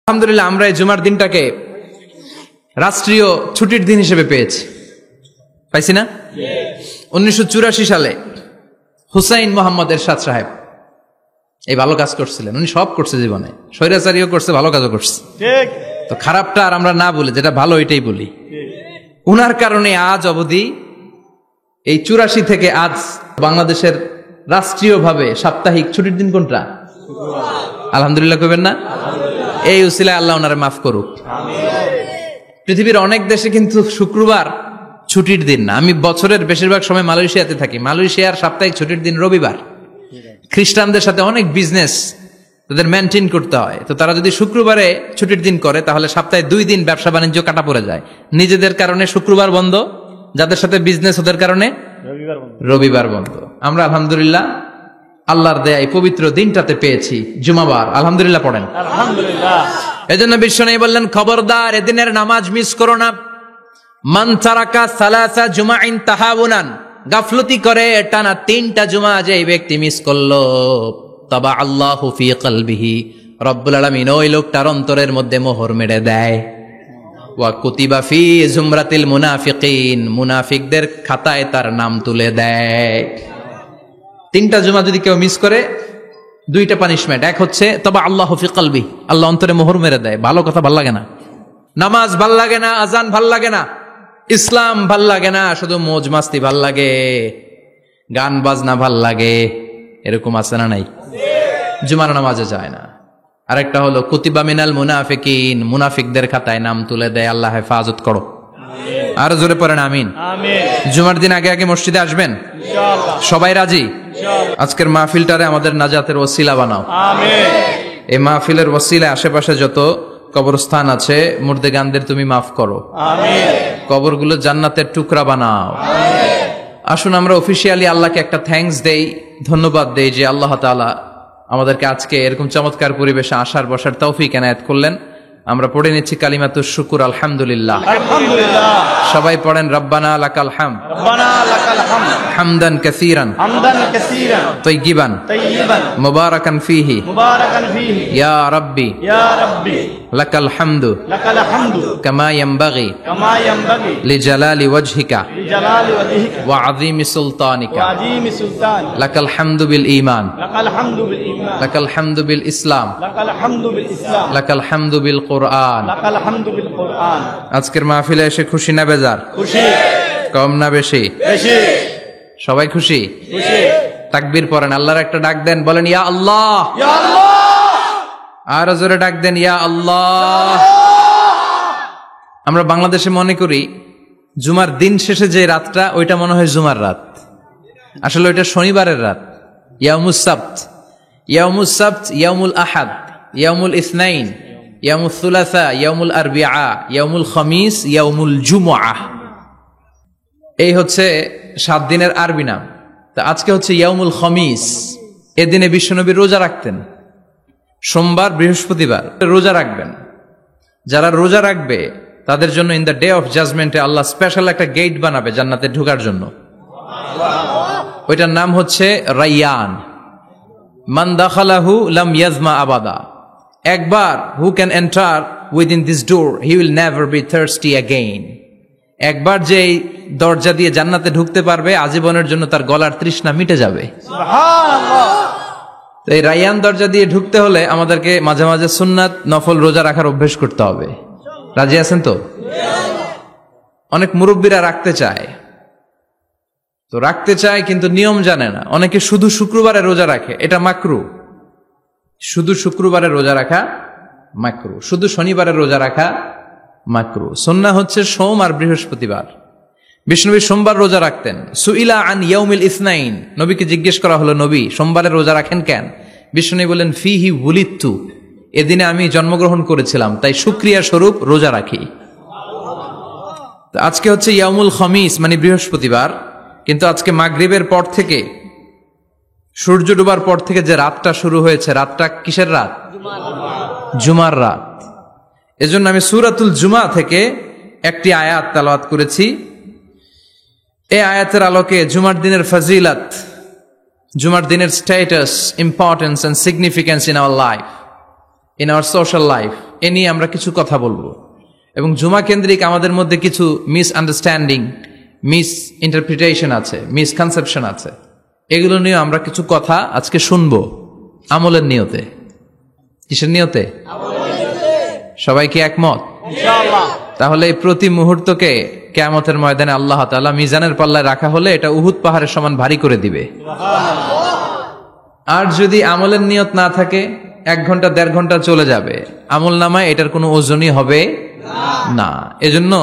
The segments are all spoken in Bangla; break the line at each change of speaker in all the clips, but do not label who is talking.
আলহামদুলিল্লাহ আমরা এই জুমার দিনটাকে রাষ্ট্রীয় ছুটির দিন হিসেবে পাইছি না? 1984 সালে হুসাইন মোহাম্মদ এরশাদ সাহেব এই ভালো কাজ করছিলেন। উনি সব করছে জীবনে, স্বৈরাচারীও করছে, ভালো কাজও করছে। তো খারাপটা আর আমরা না বলি, যেটা ভালো এটাই বলি। উনার কারণে আজ অবধি এই 84 থেকে আজ বাংলাদেশের রাষ্ট্রীয়ভাবে সাপ্তাহিক ছুটির দিন কোনটা? আলহামদুলিল্লাহ কইবেন না? এই উসিলায় আল্লাহ ওনারে মাফ করুক। পৃথিবীর অনেক দেশে কিন্তু শুক্রবার ছুটির দিন না। আমি বছরের বেশিরভাগ সময় মালয়েশিয়াতে থাকি। মালয়েশিয়ার সাপ্তাহিক ছুটির দিন রবিবার। খ্রিস্টানদের সাথে অনেক বিজনেস তাদের মেনটেন করতে হয়, তো তারা যদি শুক্রবারে ছুটির দিন করে তাহলে সপ্তাহে 2 দিন ব্যবসা বাণিজ্য কাটা পড়ে যায়। নিজেদের কারণে শুক্রবার বন্ধ, যাদের সাথে বিজনেস ওদের কারণে রবিবার বন্ধ। আমরা আলহামদুলিল্লাহ আল্লাহর দেয়া এই পবিত্র দিনটাতে পেয়েছি জুমাবার। আলহামদুলিল্লাহ পড়েন আলহামদুলিল্লাহ। এজন্য বিশ্বনবী বললেন, খবরদার এদিনের নামাজ মিস করো না। মান তারাকা সালাসা জুমাইন তাহাউনান, গাফলতি করে টানা 3টা জুমা যে ব্যক্তি মিস করলো, তাবা আল্লাহু ফি কলবিহি, রব্বুল আলামিন ওই লোকটার অন্তরের মধ্যে মোহর মেরে দেয়। ওয়া কুতিবা ফি জুমরাতিল মুনাফিকিন, মুনাফিকদের খাতায় তার নাম তুলে দেয়। 3টা জুমা যদি কেউ মিস করে 2টা পানিশমেন্ট। এক হচ্ছে তবা আল্লাহু ফি কলবি, আল্লাহ অন্তরে মোহর মেরে দেয়। ভালো কথা ভাল লাগে না, নামাজ ভাল লাগে না, আজান ভাল লাগে না, ইসলাম ভাল লাগে না, শুধু মৌজ মাস্তি ভাল লাগে, গান বাজনা ভাল লাগে, এরকম আছে না নাই? জুমার নামাজে যায় না। আরেকটা হলো কুতিবা মিনাল মুনাফিকিন, মুনাফিকদের খাতায় নাম তুলে দেয়। আল্লাহ হেফাজত করো। আর জোরে পড়েন আমিন। জুমার দিন আগে আগে মসজিদে আসবেন ইনশাআল্লাহ। সবাই রাজি? আজকের মাহফিলটারে আমাদের নাজাতের ওসিলা বানাও। এই মাহফিলের ওসিলায় আশেপাশে যত কবরস্থান আছে, মুর্দেগানদের তুমি মাফ করো। কবরগুলো জান্নাতের টুকরা বানাও। আসুন আমরা অফিসিয়ালি আল্লাহকে একটা থ্যাঙ্কস দেই, ধন্যবাদ দেই যে আল্লাহ তাআলা আমাদেরকে আজকে এরকম চমৎকার পরিবেশে আসার বসার তৌফিক এনায়েত করলেন। আমরা পড়ে নিচ্ছি কালিমাতুশ শুকুর, আলহামদুলিল্লাহ। আলহামদুলিল্লাহ। সবাই পড়েন রব্বানা লাকাল হামদ, রব্বানা লাকাল হামদ, হামদান কাসীরান, হামদান কাসীরান, তাইয়িবান, তাইয়িবান, মুবারাকান ফীহি, মুবারাকান ফীহি, ইয়া রাব্বি, ইয়া রাব্বি, লাকাল হামদু, লাকাল হামদু, কামা ইয়ানবাগি, কামা ইয়ানবাগি, লিজালালি ওয়াজহিকা, লিজালালি ওয়াজহিকা, ওয়া আযীমি সুলতানিকা, ওয়া আযীমি সুলতানিকা, লাকাল হামদু বিল ঈমান, লাকাল হামদু বিল ঈমান, লাকাল হামদু বিল ইসলাম, লাকাল হামদু বিল ইসলাম, লাকাল হামদু বিল কুরআন, লাকাল হামদু বিল কুরআন। আজকের মাহফিলে এসে খুশি না বেজার? খুশি। কম না বেশি? বেশি। সবাই খুশি? খুশি। তাকবীর পড়েন, আল্লাহর একটা ডাক দেন, বলেন ইয়া আল্লাহ, ইয়া আল্লাহ। আর জোরে ডাক দেন ইয়া আল্লাহ। আমরা বাংলাদেশে মনে করি জুমার দিন শেষে যে রাতটা, ওইটা মনে হয় জুমার রাত। আসলে ওইটা শনিবারের রাত। ইয়াউমুস সাবত, ইয়াউমুস সাবত, ইয়াউমুল আহাদ, ইয়াউমুল ইসনাইন, ইয়াউমুল সুলাসা, ইয়াউমুল আরবিআ, ইয়াউমুল খামিস, ইয়াউমুল জুমআহ। এই হচ্ছে 7 দিনের আরবি নাম। তা আজকে হচ্ছে ইয়াউমুল খামিস। এদিনে বিশ্বনবী রোজা রাখতেন। সোমবার, বৃহস্পতিবার রোজা রাখবেন। যারা রোজা রাখবে তাদের জন্য ইন দ্য ডে অফ জাজমেন্টে আল্লাহ স্পেশাল একটা গেট বানাবে জান্নাতে ঢোকার জন্য। ওইটার নাম হচ্ছে রাইয়ান। মান দাখালাহু লাম ইয়াজমা আবাদা। একবার who can enter within this door he will never be thirsty again. একবার যে দরজা দিয়ে জান্নাতে ঢুকতে পারবে, আজীবনের জন্য তার গলার তৃষ্ণা মিটে যাবে। সুবহানাল্লাহ। তো এই রাইয়ান দরজা দিয়ে ঢুকতে হলে আমাদেরকে মাঝে মাঝে সুন্নাত নফল রোজা রাখার অভ্যেস করতে হবে। রাজি আছেন তো? অনেক মুরব্বীরা রাখতে চায়, তো রাখতে চায় কিন্তু নিয়ম জানে না। অনেকে শুধু শুক্রবারে রোজা রাখে, এটা মাকরু। শুধু শুক্রবারে রোজা রাখা মাকরু, শুধু শনিবারে রোজা রাখা মাকরু। সুন্নাহ হচ্ছে সোম আর বৃহস্পতিবার। বিষ্ণুনবী সোমবার রোজা রাখতেন। সুইলা আন ইয়াউমিল ইসনাইন, নবীকে জিজ্ঞেস করা হলো, নবী সোমবারে রোজা রাখেন কেন? বিষ্ণুনবী বলেন ফিহি উলিদতু, এদিনে আমি জন্মগ্রহণ করেছিলাম, তাই শুকরিয়া স্বরূপ রোজা রাখি। আজকে হচ্ছে ইয়াউমুল খামিস মানে বৃহস্পতিবার, কিন্তু আজকে মাগরিবের পর থেকে, সূর্য ডোবার পর থেকে যে রাতটা শুরু হয়েছে, রাতটা কিসের রাত? জুমার রাত। এজন্য আমি সূরাতুল জুমা থেকে একটি আয়াত তেলাওয়াত করেছি। এই আয়াতের আলোকে জুমার দিনের ফজিলত, জুমার দিনের status, importance and significance in our life, in our social life, এ নিয়ে আমরা কিছু কথা বলবো। এবং জুমা কেন্দ্রিক আমাদের মধ্যে কিছু মিসআন্ডারস্ট্যান্ডিং, মিস ইন্টারপ্রিটেশন আছে, মিসকনসেপশন আছে, এগুলো নিয়ে আমরা কিছু কথা আজকে শুনবো আমলের নিয়তে। কিসের নিয়তে? সবাই কি একমত? তাহলে এই প্রতি মুহূর্তকে কিয়ামতের ময়দানে আল্লাহ তাআলা মিজানের পাল্লায় রাখা হলে এটা উহুদ পাহাড়ের সমান ভারী করে দিবে। আর যদি আমলের নিয়ত না থাকে 1 ঘন্টা 1.5 ঘন্টা চলে যাবে, আমল নামায় এটার কোনো ওজনই হবে না। এজন্য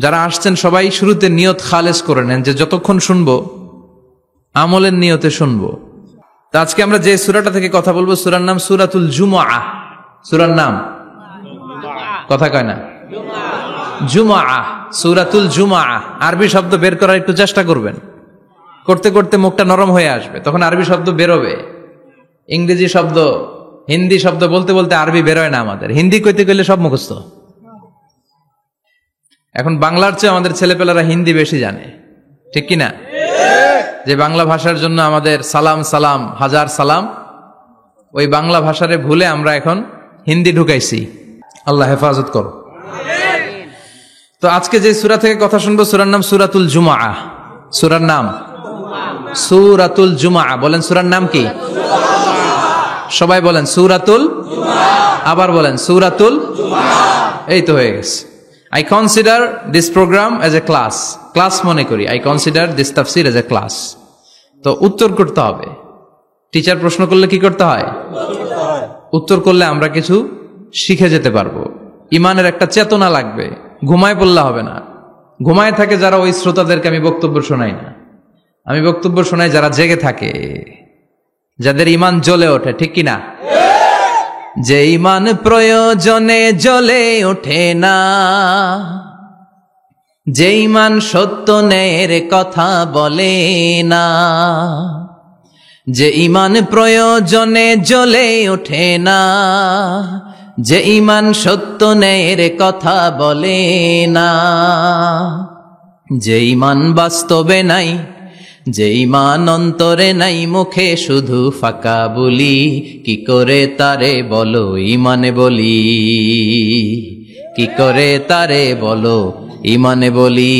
যারা আসছেন সবাই শুরুতে নিয়ত খালেস করে নেন যে যতক্ষণ শুনবো আমলের নিয়তে শুনবো। তো আজকে আমরা যে সূরাটা থেকে কথা বলবো, সূরার নাম সূরাতুল জুমআ। সূরার নাম কথা কয় না, জুমআ, সূরাতুল জুমআ। আরবি শব্দ বের করার একটু চেষ্টা করবেন, করতে করতে মুখটা নরম হয়ে আসবে, তখন আরবি শব্দ বেরোবে। ইংরেজি শব্দ, হিন্দি শব্দ বলতে বলতে আরবি বেরোয় না আমাদের। হিন্দি কইতে গেলে সব মুখস্থ। এখন বাংলার চেয়ে আমাদের ছেলেপেলারা হিন্দি বেশি জানে, ঠিক কিনা? যে বাংলা ভাষার জন্য আমাদের সালাম সালাম হাজার সালাম, ওই বাংলা ভাষারে ভুলে আমরা এখন হিন্দি ঢুকাইছি। আল্লাহ হেফাজত করো। তো আজকে যে সূরা থেকে কথা শুনবো, সূরার নাম সূরাতুল জুমআ। সূরার নাম সূরাতুল জুমআ। বলেন সূরার নাম কি? সবাই বলেন সূরাতুল, আবার বলেন সূরাতুল। এই তো হয়ে গেছে। I consider this program as a class. Class মনে করি। I consider this tafsir as a class. তো উত্তর করতে হবে। টিচার প্রশ্ন করলে কি করতে হয়? উত্তর করলে আমরা কিছু শিখে যেতে পারবো। ইমানের একটা চেতনা লাগবে। ঘুমায় পড়লে হবে না। ঘুমায় থাকে যারা, ওই শ্রোতাদেরকে আমি বক্তব্য শোনাই না। আমি বক্তব্য শোনাই যারা জেগে থাকে, যাদের ইমান জ্বলে ওঠে, ঠিক কিনা? যে ইমান প্রয়োজনে জ্বলে ওঠে না, যে ইমান সত্য ন্যায়ের কথা বলে না, যে ইমান প্রয়োজনে জ্বলে ওঠে না, যে ইমান সত্য ন্যায়ের কথা বলে না, যে ইমান বাস্তবে নাই, যে ইমান অন্তরে নাই, মুখে শুধু ফাঁকা বলি, কি করে তারে বলো ইমানে বলি, কি করে তারে বলো ইমানে বলি,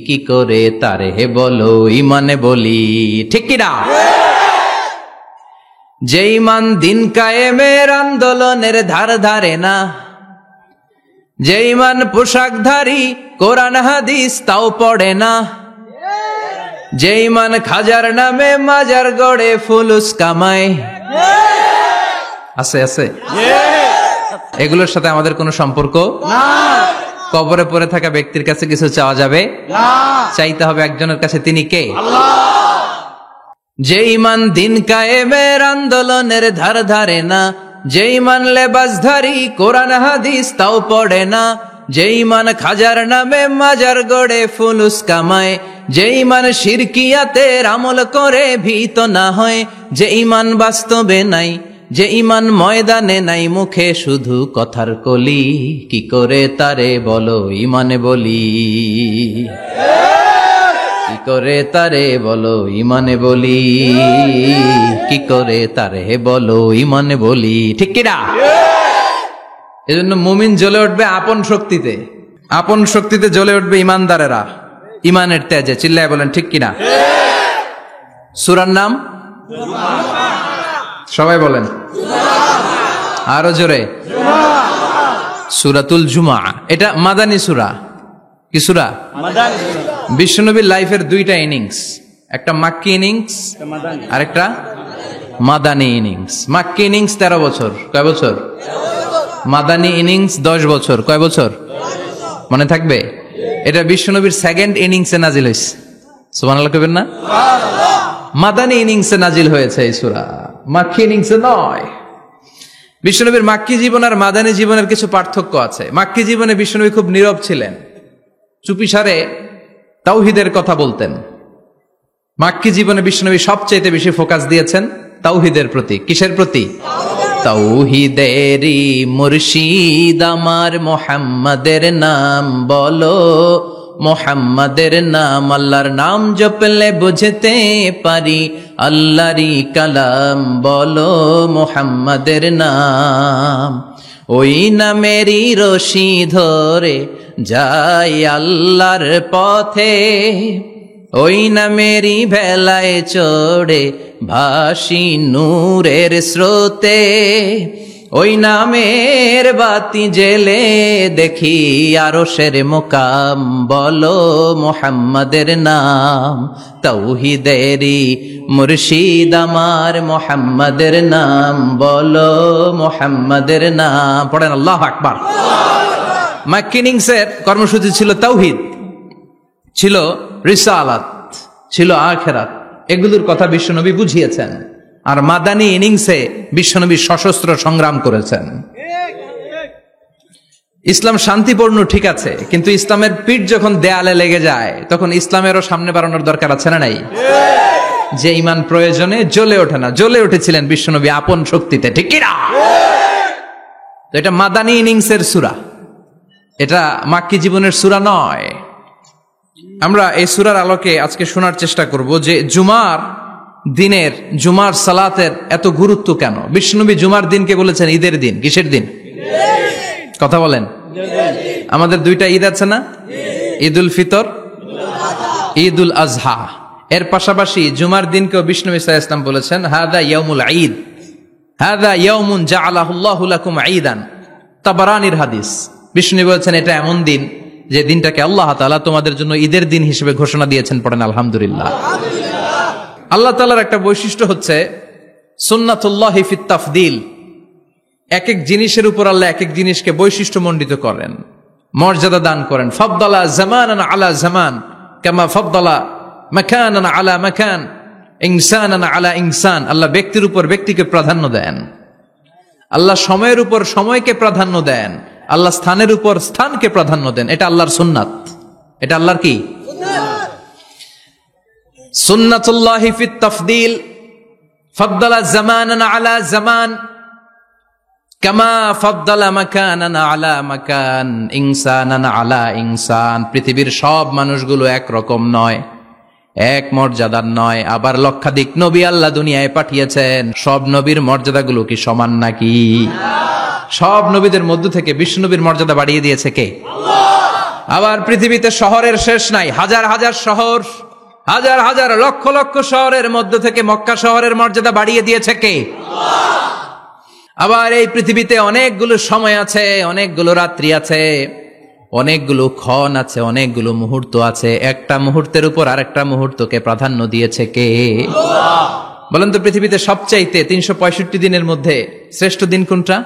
কি করে তারে বলো ইমানে বলি, ঠিক কিনা? যে ইমান দিন কায়েমের আন্দোলনের ধার ধারে না, যে ইমান পোশাকধারী কোরআন হাদিস তাও পড়ে না, যে ইমান খাজার নামে মাজার গড়ে ফুলুস কামায়, আছে আছে, এগুলোর সাথে আমাদের কোনো সম্পর্ক না। কবরে পড়ে থাকা ব্যক্তির কাছে কিছু চাওয়া যাবে না, চাইতে হবে একজনের কাছে, তিনি কে? আল্লাহ। যে ইমান দিন কায়েমের আন্দোলনের ধার ধারে না, যে ইমান লেবাসধারী কোরআন হাদিস তাও পড়ে না, যে ইমান খাজার নামে মাজার গড়ে ফুলুস কামায়, যে ইমান শিরকিয়াতের আমল করে ভীত না হয়, যে ইমান বাস্তবে নাই, যে ইমান ময়দানে নাই, মুখে শুধু কথার কলি, কি করে তারে বলো ইমানে বলি, কি করে তারে বলো ইমানে বলি, কি করে তারে বলো ইমানে বলি, ঠিক কিনা? এজন্য মুমিন জ্বলে উঠবে আপন শক্তিতে, আপন শক্তিতে জ্বলে উঠবে ইমানদারেরা ইমানের তেজে। চিল্লায় বলেন ঠিক কিনা? সূরার নাম সবাই বলেন আরো জোরে, সূরাতুল জুমআ। এটা মাদানী সূরা। কি সূরা? বিশ্বনবীর লাইফের 2টা ইনিংস, একটা মাক্কি ইনিংস আর একটা মাদানী ইনিংস। মাক্কি ইনিংস 13 বছর, কয় বছর? মাদানী ইনিংস 10 বছর, কয় বছর? মনে থাকবে? এটা বিশ্বনবীর 2nd ইনিংসে নাজিল হয়েছে। সুবহানাল্লাহ কইবেন না? মাদানী ইনিংসে নাজিল হয়েছে এই সূরা, মাক্কি ইনিংসে নয়। বিশ্বনবীর মাক্কি জীবন আর মাদানী জীবনের কিছু পার্থক্য আছে। মাক্কি জীবনে বিশ্বনবী খুব নীরব ছিলেন, চুপিসারে তাওহীদের কথা বলতেন। মাক্কি জীবনে বিশ্বনবী সবচেয়ে বেশি ফোকাস দিয়েছেন তাওহীদের প্রতি। কিসের প্রতি? তাওহীদেরই মুর্শিদ আমার মুহাম্মাদের নাম বলো, মোহাম্মদের নাম, আল্লাহর নাম জপলে বুঝতে পারি আল্লাহরই কালাম, বলো মোহাম্মদের নাম। ওই নামেরই রশি ধরে যাই আল্লাহর পথে, ওই নামেরই ভেলায় চড়ে ভাসি নূরের স্রোতে, ওই নামের বাতি জেলে দেখি আরশের মুকাম, বলো মোহাম্মদের নাম। তাওহীদেরই মুর্শিদ আমার মোহাম্মদের নাম, বলো মোহাম্মদের নাম। পড়েন আল্লাহু আকবার। ম্যাকিনিংসের কর্মসূচি ছিল তাওহীদ, ছিল রিসালাত, ছিল আখিরাত, এগুলোর কথা বিশ্বনবী বুঝিয়েছেন। আর মাদানী ইনিংসে বিশ্বনবী সশস্ত্র সংগ্রাম করেছেন। ইসলাম শান্তিপূর্ণ ঠিক আছে, কিন্তু ইসলামের পিঠ যখন দেয়ালে লেগে যায় তখন ইসলামেরও সামনে বাড়ানোর দরকার আছে না নাই? যে ঈমান প্রয়োজনে জ্বলে ওঠে না, জ্বলে উঠেছিলেন বিশ্বনবী আপন শক্তিতে, ঠিক কি না? তো এটা মাদানী ইনিংসের সূরা, এটা মাক্কি জীবনের সূরা নয়। আমরা এই সূরার আলোকে আজকে শোনার চেষ্টা করব যে জুমার দিনের, জুমার সালাতের এত গুরুত্ব কেন। বিশ্বনবী জুমার দিনকে বলেছেন ঈদের দিন। কিসের দিন? কথা বলেন। আমাদের দুইটা ঈদ আছে না? ঈদুল ফিতর, ঈদুল আজহা। এর পাশাপাশি জুমার দিনকেও বিষ্ণু সাল্লাল্লাহু আলাইহি ওয়াসাল্লাম বলেছেন হাদা ইয়াউমুল ঈদ, হাদা ইয়াউমুন জাআলাহুল্লাহু লাকুম ঈদান। তাবারানির হাদিস। বিষ্ণু বলেছেন এটা এমন দিন যে দিনটাকে আল্লাহ তাআলা তোমাদের জন্য ঈদের দিন হিসেবে ঘোষণা দিয়েছেন। পড়েন আলহামদুলিল্লাহ। আল্লাহ তাআলার একটা বৈশিষ্ট্য হচ্ছে সুন্নাতুল্লাহি ফিত তাফদিল। এক এক জিনিসের উপর আল্লাহ এক এক জিনিসকে বৈশিষ্ট্যমণ্ডিত করেন, মর্যাদা দান করেন। ফাদ্দালা জামানান আলা জামান কামা ফাদ্দালা মাকানান আলা মাকান, ইনসানান আলা ইনসান। আল্লাহ ব্যক্তির উপর ব্যক্তিকে প্রাধান্য দেন, আল্লাহ সময়ের উপর সময়কে প্রাধান্য দেন, আল্লাহ স্থানের উপর স্থানকে প্রাধান্য দেন। এটা আল্লাহর সুন্নাত। এটা আল্লাহর কি? সুন্নাতুল্লাহি ফিত তাফদিল। ফাদ্দালা জামানান আলা জামান কামা ফাদ্দালা মাকানান আলা মাকান, ইনসানান আলা ইনসান। পৃথিবীর সব মানুষগুলো এক রকম নয়, এক মর্যাদার নয়। আবার লক্ষাধিক নবী আল্লাহ দুনিয়ায় পাঠিয়েছেন, সব নবীর মর্যাদাগুলো কি সমান নাকি? সব নবীদের মধ্য থেকে বিশ্বনবীর মর্যাদা বাড়িয়ে দিয়েছে কে? আবার পৃথিবীতে শহরের শেষ নাই, হাজার হাজার শহর, হাজার হাজার লক্ষ লক্ষ শহরের মধ্য থেকে মক্কা শহরের মর্যাদা বাড়িয়ে দিয়েছে কে? আবার এই পৃথিবীতে অনেকগুলো সময় আছে, অনেকগুলো রাত্রি আছে, অনেকগুলো ক্ষণ আছে, অনেকগুলো মুহূর্ত আছে। একটা মুহূর্তের উপর আরেকটা মুহূর্তকে প্রাধান্য দিয়েছে কে? বলেন তো, পৃথিবীতে সবচাইতে 365 দিনের মধ্যে শ্রেষ্ঠ দিন কোনটা?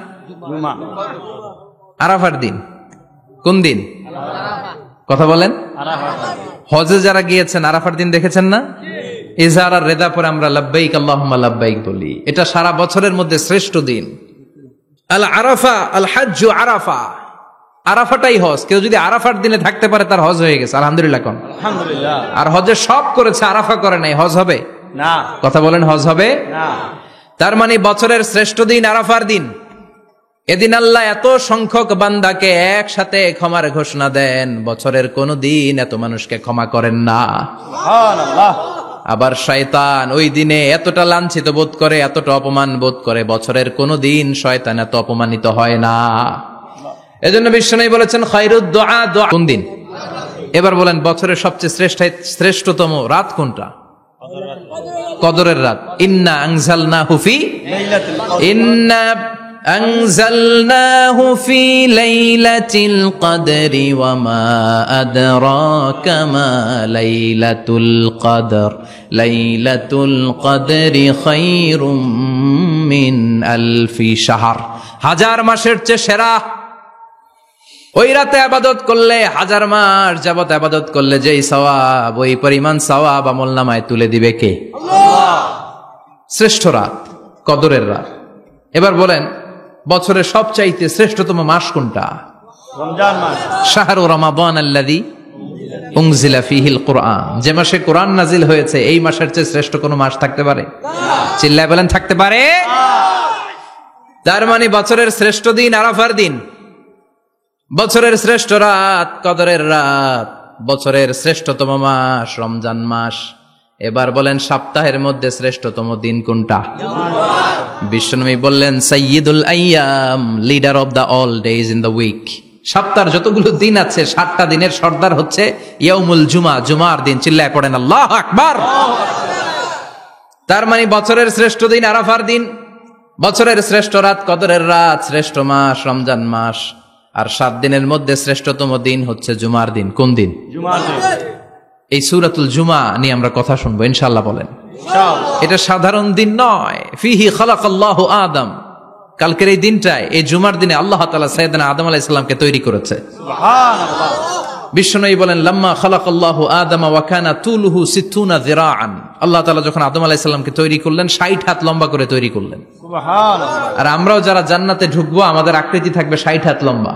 আরাফার দিন। কোন দিন? কথা বলেন। হজে যারা গিয়েছেন আরাফার দিন দেখেছেন না? ইজহার আর রেদা পরে আমরা লাব্বাইক আল্লাহুম্মা লাব্বাইক বলি। এটা সারা বছরের মধ্যে শ্রেষ্ঠ দিন। আল আরাফা আল হাজ্জু আরাফা, আরাফাটাই হজ। কেউ যদি আরাফার দিনে থাকতে পারে তার হজ হয়ে গেছে। আলহামদুলিল্লাহ কোন? আলহামদুলিল্লাহ। আর হজে সব করেছে, আরাফা করে নাই, হজ হবে না। কথা বলেন, হজ হবে না। তার মানে বছরের শ্রেষ্ঠ দিন আরাফার দিন। এদিন আল্লাহ এত সংখ্যক বান্দাকে একসাথে ক্ষমার ঘোষণা দেন, বছরের কোন দিন এত মানুষকে ক্ষমা করেন না। সুবহানাল্লাহ। আবার শয়তান ওই দিনে এতটা লাঞ্ছিত বোধ করে, এতটা অপমান বোধ করে, বছরের কোন দিন শয়তান এত অপমানিত হয় না। এজন্য বিশ্বনবী বলেছেন খায়রুদ দুআ দুআ। কোন দিন? এবার বলেন বছরের সবচেয়ে শ্রেষ্ঠতম রাত কোনটা? কদরের রাত। ইন্না আনজালনাহু ফি লাইলাতুল কদর, ইন্না আনজালনাহু ফি লাইলাতিল কদরি ওয়া মা আদরাকা মা লাইলাতুল কদর, লাইলাতুল কদরি খায়রুম মিন আলফি শাহর। হাজার মাসের চেয়ে সেরা। ওই রাতে ইবাদত করলে, হাজার মাস যাবত ইবাদত করলে যেই সওয়াব, ওই পরিমাণ সওয়াব আমলনামায় তুলে দিবে কে? আল্লাহ। শ্রেষ্ঠ রাত কদরের রাত। এবার বলেন বছরের সবচাইতে শ্রেষ্ঠতম মাস কোনটা? রমজান মাস। শাহরু রমাদান আল্লাযী উনজিলা ফীহিল কুরআন। যে মাসে কোরআন নাজিল হয়েছে, এই মাসের চেয়ে শ্রেষ্ঠ কোন মাস থাকতে পারে? চিল্লায় বলেন থাকতে পারে? তার মানে বছরের শ্রেষ্ঠ দিন আরাফার দিন, বছরের শ্রেষ্ঠ রাত কদরের রাত। বছরের শ্রেষ্ঠতম মাস রমজান মাস। এবার বলেন সপ্তাহের মধ্যে শ্রেষ্ঠতম দিন কোনটা? বিশ্বনবী বললেন সাইয়্যিদুল আইয়াম, leader of the all days in the week. সপ্তাহের যতগুলো দিন আছে 7টা দিনের সর্দার হচ্ছে ইয়াউমুল জুমা, জুমার দিন। চিল্লায় পড়েন আল্লাহু আকবার। তার মানে বছরের শ্রেষ্ঠ দিন আরাফার দিন, বছরের শ্রেষ্ঠ রাত কদরের রাত, শ্রেষ্ঠ মাস রমজান মাস, আর 7 দিনের মধ্যে শ্রেষ্ঠতম দিন হচ্ছে জুমার দিন। কোন দিন?
জুমার দিন।
এই সূরাতুল জুমা নিয়ে আমরা কথা শুনবো ইনশাআল্লাহ। বলেন এটা সাধারণ দিন নয়। ফিহি খালাকাল্লাহু আদম, কালকের এই দিনটায়, এই জুমার দিনে আল্লাহ তাআলা সাইয়েদনা আদম আলাইহিস সালামকে তৈরি করেছে।
সুবহানাল্লাহ।
বিশ্বনবী বলেন লাম্মা খালাকাল্লাহু আদম ওয়া কানা তুলুহু 60 যিরাআন, আল্লাহ তাআলা যখন আদম আলাইহিস সালামকে তৈরি করলেন 60 হাত লম্বা করে তৈরি করলেন।
সুবহানাল্লাহ।
আর আমরাও যারা জান্নাতে ঢুকবো আমাদের আকৃতি থাকবে 60 হাত লম্বা।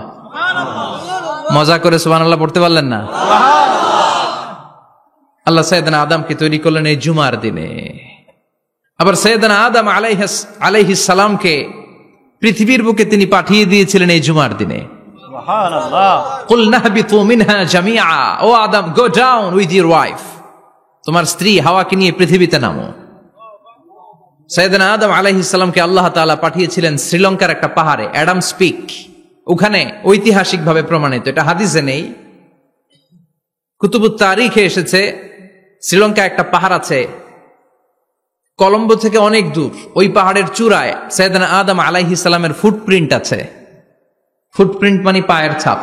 মজা করে সুবহানাল্লাহ পড়তে পারলেন না? আল্লাহ সাইয়েদনা আদমকে তৈরি করলেন এই জুমার দিনে। আবার সাইয়েদনা আদম আলাইহিস সালামকে পৃথিবীর বুকে তিনি পাঠিয়ে দিয়েছিলেন এই জুমার দিনে।
সুবহানাল্লাহ।
কুল নাহবিতু মিনহা জামিআ, O Adam go down with your wife, তোমার স্ত্রী হাওয়াকে নিয়ে পৃথিবীতে নামো। সাইয়েদনা আদম আলাইহিস সালামকে আল্লাহ তাআলা পাঠিয়েছিলেন শ্রীলঙ্কার একটা পাহাড়ে, অ্যাডামস পিক। ওখানে ঐতিহাসিকভাবে প্রমাণিত, এটা হাদিসে নেই, কুতুবুত তারিখে এসেছে। শ্রীলঙ্কা একটা পাহাড় আছে, কলম্বো থেকে অনেক দূর। ওই পাহাড়ের চূড়ায় সাইয়েদনা আদম আলাইহিস সালামের ফুটপ্রিন্ট আছে। ফুটপ্রিন্ট মানে পায়ের ছাপ।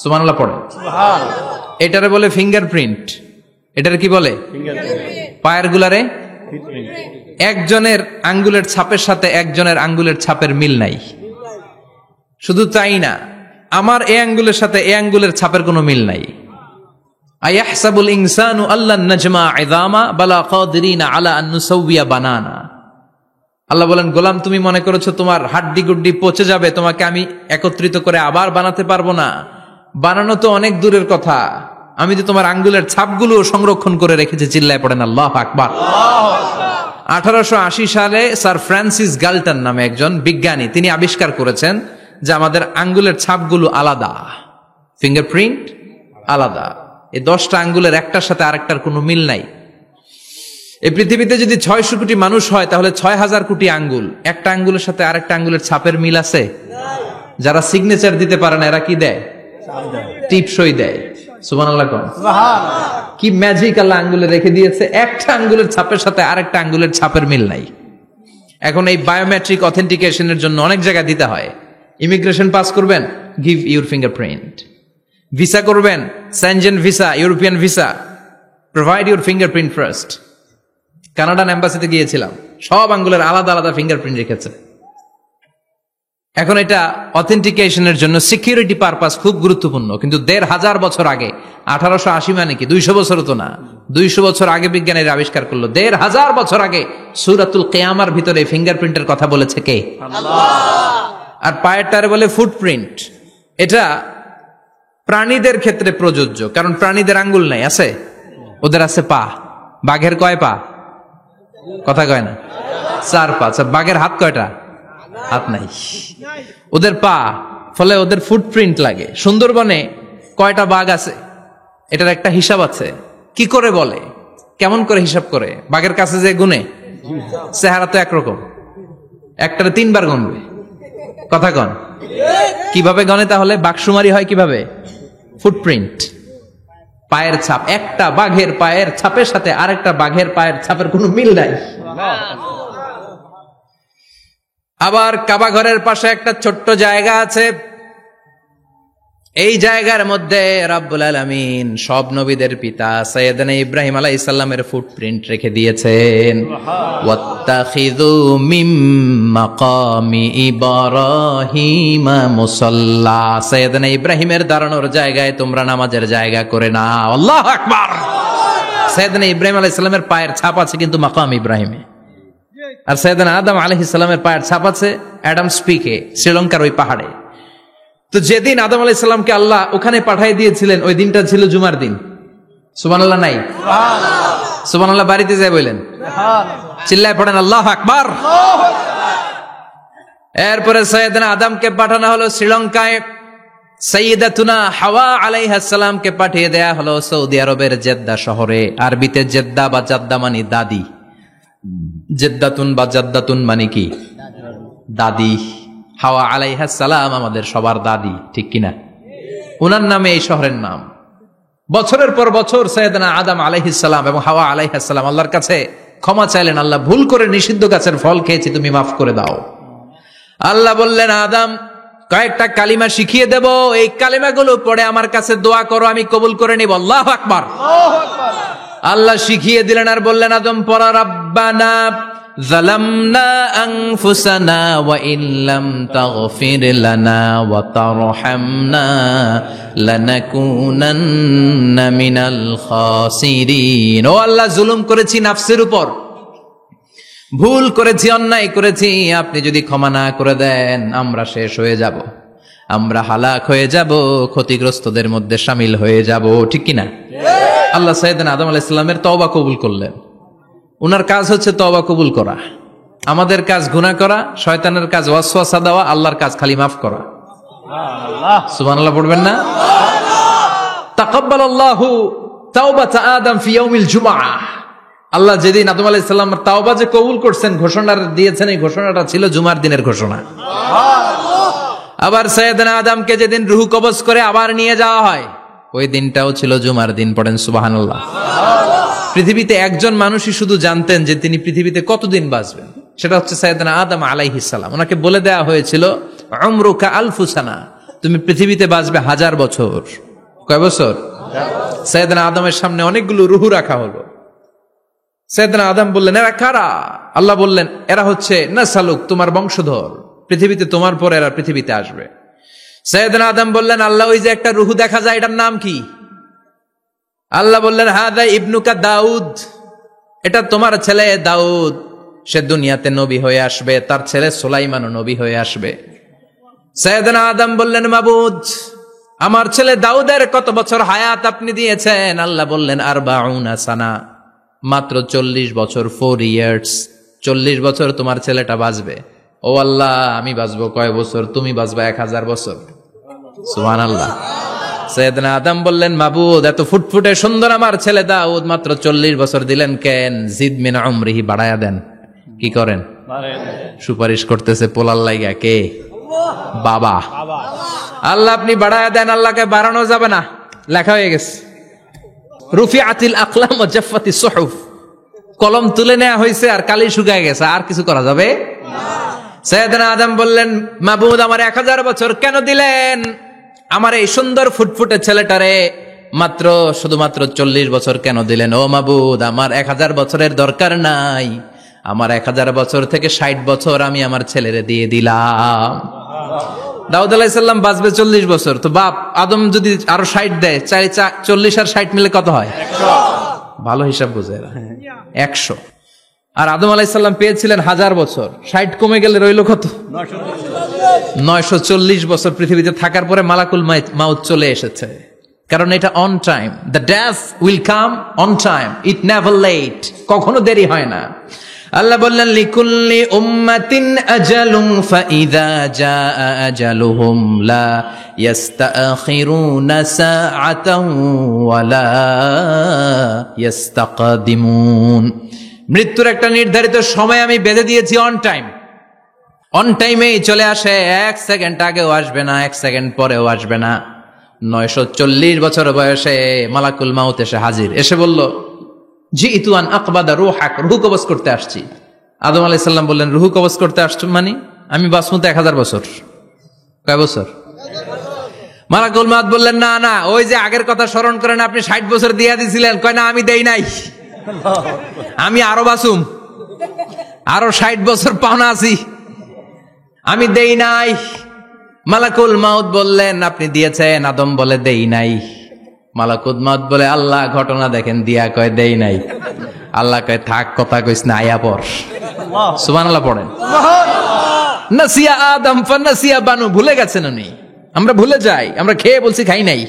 সুবহানাল্লাহ পড়ে।
সুবহানাল্লাহ।
এটারে বলে ফিঙ্গারপ্রিন্ট। এটারে কি বলে? পায়ের গুলারে একজনের আঙ্গুলের ছাপের সাথে একজনের আঙ্গুলের ছাপের মিল নাই। শুধু তাই না, আমার এই আঙ্গুলের সাথে এই আঙ্গুলের ছাপের কোনো মিল নাই। আয়াহসাবুল ইনসানু আল্লান নাজমা ইযামা বালা কাদিরিনা আলা আন নুসাউইয়া বানানা। আল্লাহ বলেন গোলাম, তুমি মনে করেছো তোমার হাড্ডি গুড্ডি পচে যাবে, তোমাকে আমি একত্রিত করে আবার বানাতে পারবো না? বানানো তো অনেক দূরের কথা, আমি তো তোমার আঙ্গুলের ছাপগুলো সংরক্ষণ করে রেখেছি। চিল্লায় পড়েন আল্লাহু আকবার। 1880 সালে স্যার ফ্রান্সিস গাল্টন নামে একজন বিজ্ঞানী, তিনি আবিষ্কার করেছেন যে আমাদের আঙ্গুলের ছাপগুলো আলাদা, ফিঙ্গারপ্রিন্ট আলাদা। এই 10টা আঙ্গুলের একটার সাথে আরেকটার কোনো মিল নাই। এই পৃথিবীতে যদি 600 কোটি মানুষ হয় তাহলে 6000 কোটি আঙ্গুল, একটা আঙ্গুলের সাথে আরেকটা আঙ্গুলের ছাপের মিল আছে? যারা সিগনেচার দিতে পারে না এরা কি দেয়? টিপসই দেয়। সুবহানাল্লাহ কোন কি ম্যাজিক আল্লাহ আঙ্গুলে রেখে দিয়েছে, একটা আঙ্গুলের ছাপের সাথে আরেকটা আঙ্গুলের ছাপের মিল নাই। এখন এই বায়োমেট্রিক অথেন্টিকেশনের জন্য অনেক জায়গায় দিতে হয়। ইমিগ্রেশন পাস করবেন, গিভ ইউর ফিঙ্গারপ্রিন্ট। ভিসা করবেন, Schengen visa, European visa, provide your fingerprint first. Canadian এম্বাসিতে গিয়েছিলাম, সব আঙ্গুলের আলাদা আলাদা ফিঙ্গারপ্রিন্ট রেখেছে। এখন এটা অথেন্টিকেশনের জন্য সিকিউরিটি পারপাস খুব গুরুত্বপূর্ণ। কিন্তু 1500 বছর আগে, 1880 মানে কি 200 বছর তো না, 200 বছর আগে বিজ্ঞানীরা আবিষ্কার করলো। 1500 বছর আগে সূরাতুল কিয়ামার ভিতরে ফিঙ্গারপ্রিন্টের কথা বলেছে কে? আল্লাহ। আর পায়েরটারে বলে ফুটপ্রিন্ট। এটা প্রাণীদের ক্ষেত্রে প্রযোজ্য, কারণ প্রাণীদের আঙ্গুল নাই, আছে? ওদের আছে পা। বাঘের কয় পা? কথা কয় না, 4 পা। বাঘের হাত কয়টা? হাত নাই, ওদের পা। ফলে ওদের ফুটপ্রিন্ট লাগে। সুন্দরবনে কয়টা বাঘ আছে এটার একটা হিসাব আছে। কি করে বলে, কেমন করে হিসাব করে? বাঘের কাছে যে গুনে, চেহারা তো একরকম, একটারে 3 বার গুনবে। কথা কন, কিভাবে গনে তাহলে? বাঘশুমারি হয় কিভাবে? ফুটপ্রিন্ট, পায়ের ছাপ। একটা বাঘের পায়ের ছাপের সাথে আরেকটা বাঘের পায়ের ছাপের কোনো মিল নাই। আবার কাবা ঘরের পাশে একটা ছোট্ট জায়গা আছে, এই জায়গার মধ্যে রাব্বুল আলামিন সব নবীদের পিতা সাইয়েদনা ইব্রাহিম আলাইহিস সালামের ফুটপ্রিন্ট রেখে দিয়েছেন। ওয়াত্তাখিযু মিম মাকামি ইব্রাহিম মুসাল্লা, সাইয়েদনা ইব্রাহিমের দাঁড়ানোর জায়গায় তোমরা নামাজের জায়গা করে নাও। আল্লাহু আকবার। সাইয়েদনা ইব্রাহিম আলাইহিস সালামের পায়ের ছাপ আছে কিন্তু মাকাম ইব্রাহিমে, আর সাইয়েদনা আদম আলাইহিস সালামের পায়ের ছাপ আছে অ্যাডামস পিকে, শ্রীলঙ্কার ওই পাহাড়ে। তো যেদিন আদম আলাইহিস সালামকে আল্লাহ ওখানে পাঠিয়ে দিয়েছিলেন ওই দিনটা ছিল জুমার দিন। সুবহানাল্লাহ নাই? সুবহানাল্লাহ বাড়িতে যায় বলেন, চিল্লায় পড়েন আল্লাহু আকবার। এরপরে সাইয়েদনা আদমকে পাঠানো হলো শ্রীলঙ্কায়। সাইয়্যিদাতুনা হাওয়া আলাইহিস সালামকে পাঠিয়ে দেয়া হলো সৌদি আরবের জেদ্দা শহরে। আরবিতে জেদ্দা বা জাদ্দা মানে দাদি, জেদ্দাতুন বা জাদ্দাতুন মানে কি? দাদি। হাওয়া আলাইহিস সালাম আমাদের সবার দাদি, ঠিক কিনা? উনার নামে এই শহরের নাম। বছরের পর বছর সাইয়েদনা আদম আলাইহিস সালাম এবং হাওয়া আলাইহিস সালাম আল্লাহর কাছে ক্ষমা চাইলেন, আল্লাহ ভুল করে নিষিদ্ধ গাছের ফল খেয়েছি, তুমি মাফ করে দাও। আল্লাহ বললেন, আদম কয়েকটা কালিমা শিখিয়ে দেব, এই কালিমাগুলো পড়ে আমার কাছে দোয়া করো, আমি কবুল করে নিব। আল্লাহু আকবার। আল্লাহ শিখিয়ে দিলেন আর বললেন, আদম পড়া, রাব্বানা যালামনা আনফুসানা ওয়া ইল্লাম তাগফির লানা ওয়া তারহামনা লানাকুনান্না মিনাল খাসিরিন। ও আল্লাহ, জুলুম করেছি নাফসের উপর, ভুল করেছি, অন্যায় করেছি, আপনি যদি ক্ষমা না করে দেন আমরা শেষ হয়ে যাব, আমরা হালাক হয়ে যাব, ক্ষতিগ্রস্তদের মধ্যে শামিল হয়ে যাব, ঠিক কিনা? আল্লাহ সাইয়েদনা আদম আলাইহিস সালামের তওবা কবুল করলেন। উনার কাজ হচ্ছে তওবা কবুল করা, আমাদের কাজ গুনাহ করা, শয়তানের কাজ ওয়াসওয়াসা দেওয়া, আল্লাহর কাজ খালি মাফ করা। সুবহানাল্লাহ পড়বেন না? তাকাব্বালাল্লাহু তাওবাতা আদম ফি ইয়াউমিল জুমআহ। আল্লাহ যেদিন আদম আলাইহিস সালামের তাওবা যে কবুল করছেন, ঘোষণা দিয়েছেন, এই ঘোষণাটা ছিল জুমার দিনের ঘোষণা। আবার সাইয়েদনা আদমকে যেদিন রূহ কবজ করে আবার নিয়ে যাওয়া হয়, ওই দিনটাও ছিল জুমার দিন। পড়েন সুবহানাল্লাহ। পৃথিবীতে একজন মানুষই শুধু জানতেন যে তিনি পৃথিবীতে কতদিন বাঁচবেন, সেটা হচ্ছে সাইয়েদনা আদম আলাইহিস সালাম। ওনাকে বলে দেয়া হয়েছিল, উমরুকা আলফু সানা, তুমি পৃথিবীতে বাঁচবে 1000 বছর। কয় বছর? সাইয়েদনা আদমের সামনে অনেকগুলো রূহ রাখা হলো। সাইয়েদনা আদম বললেন, এরা কারা? আল্লাহ বললেন, এরা হচ্ছে নাসালুক, তোমার বংশধর, পৃথিবীতে তোমার পর এরা পৃথিবীতে আসবে। সাইয়েদনা আদম বললেন, আল্লাহ ওই যে একটা রূহ দেখা যায়, এটার নাম কি? আল্লাহ বললেন, হাদা ইবনুকা দাউদ, এটা তোমার ছেলে দাউদ, সে দুনিয়াতে নবী হয়ে আসবে, তার ছেলে সুলাইমানও নবী হয়ে আসবে। সাইয়েদনা আদম বললেন, মাবুদ আমার ছেলে দাউদের কত বছর হায়াত আপনি দিয়েছেন? আল্লাহ বললেন, 40 সানা, মাত্র 40 বছর, 4 ইয়ার্স, 40 বছর তোমার ছেলেটা বাঁচবে। ও আল্লাহ, আমি বাঁচবো কয় বছর? তুমি বাঁচবা 1000 বছর। সুবহানাল্লাহ। সাইয়েদনা আদম বললেন, মাবুদ এত ফুটফুটে সুন্দর আমার ছেলে দাউদ, মাত্র 40 বছর দিলেন কেন? জিদ মিন উমরিহি, বাড়ায়া দেন। কি করেন? সুপারিশ করতেছে পোলার লাইগা কে? বাবা। আল্লাহ আপনি বাড়ায়া দেন। আল্লাহকে বাড়ানো যাবে না, লেখা হয়ে গেছে। রুফিআতিল আকলাম ওয়া জাফফাতিস সুহুফ, কলম তুলে নেওয়া হয়েছে আর কালি শুকায় গেছে, আর কিছু করা যাবে না। সাইয়েদনা আদম বললেন, মাবুদ আমার 1000 বছর কেন দিলেন? আমার এই সুন্দর ফুটফুটে ছেলেটারে শুধুমাত্র 40 বছর কেন দিলেন? ও মাবুদ, আমার 1000 বছরের দরকার নাই, আমার 1000 বছর থেকে 60 বছর আমি আমার ছেলেরে দিয়ে দিলাম। দাউদ আলাইহিস সালাম বাঁচবে 40 বছর, তো বাপ আদম যদি আরো 60 দেয়, 40 আর 60 মিলে কত হয়? 100। ভালো হিসাব বুঝে 100। আর আদম আলাইহিস সালাম পেয়েছিলেন 1000 বছর, 60 কমে গেলে রইল কত? 940 বছর পৃথিবীতে থাকার পরে মালাকুল মাউত চলে এসেছে। কারণ এটা on time, the death will come on time, it never late, কখনো দেরি হয় না। আল্লাহ বললেন, লিকুল্লি উম্মাতিন আজালুন ফাইযা জাআ আজালুহুম লা ইস্তাখিরুনা সাআতান ওয়া লা ইস্তাকদিমুন। মৃত্যুর একটা নির্ধারিত সময় আমি বেঁধে দিয়েছি, অন টাইম, অন টাইমেই চলে আসে, 1 সেকেন্ড আগেও আসবে না, 1 সেকেন্ড পরেও আসবে না। 940 বছর বয়সে মালাকুল মাউত এসে হাজির, এসে বলল, জিইতু আন আকবাদা রূহাক, রূহ কবজ করতে আসছি। আদম আলাইহিস সালাম বললেন, রূহ কবজ করতে আসছো মানে? আমি বাঁচবো তো 1000 বছর। কয় বছর? মালাকুল মাউত বললেন, না না, ওই যে আগের কথা স্মরণ করেন, আপনি 60 বছর দিয়া দিছিলেন। কয় না, আমি দেই নাই, আমি আরো বাঁচুম, আরো 60 বছর পাওনা আছি, আমি দেই নাই। মালাকুল মাউত বললেন, আপনি দিয়েছেন। আদম বলে, দেই নাই। মালাকুল মাউত বলে, আল্লাহ ঘটনা দেখেন, দিয়া কয় দেই নাই। আল্লাহ কয়, থাক, কথা কইস না, আয়া পড়। সুবহানাল্লাহ পড়েন। নাসিয়া আদম ফানাসিয়া বানু, ভুলে গেছেন উনি, আমরা ভুলে যাই, আমরা খেয়ে বলছি খাই নাই,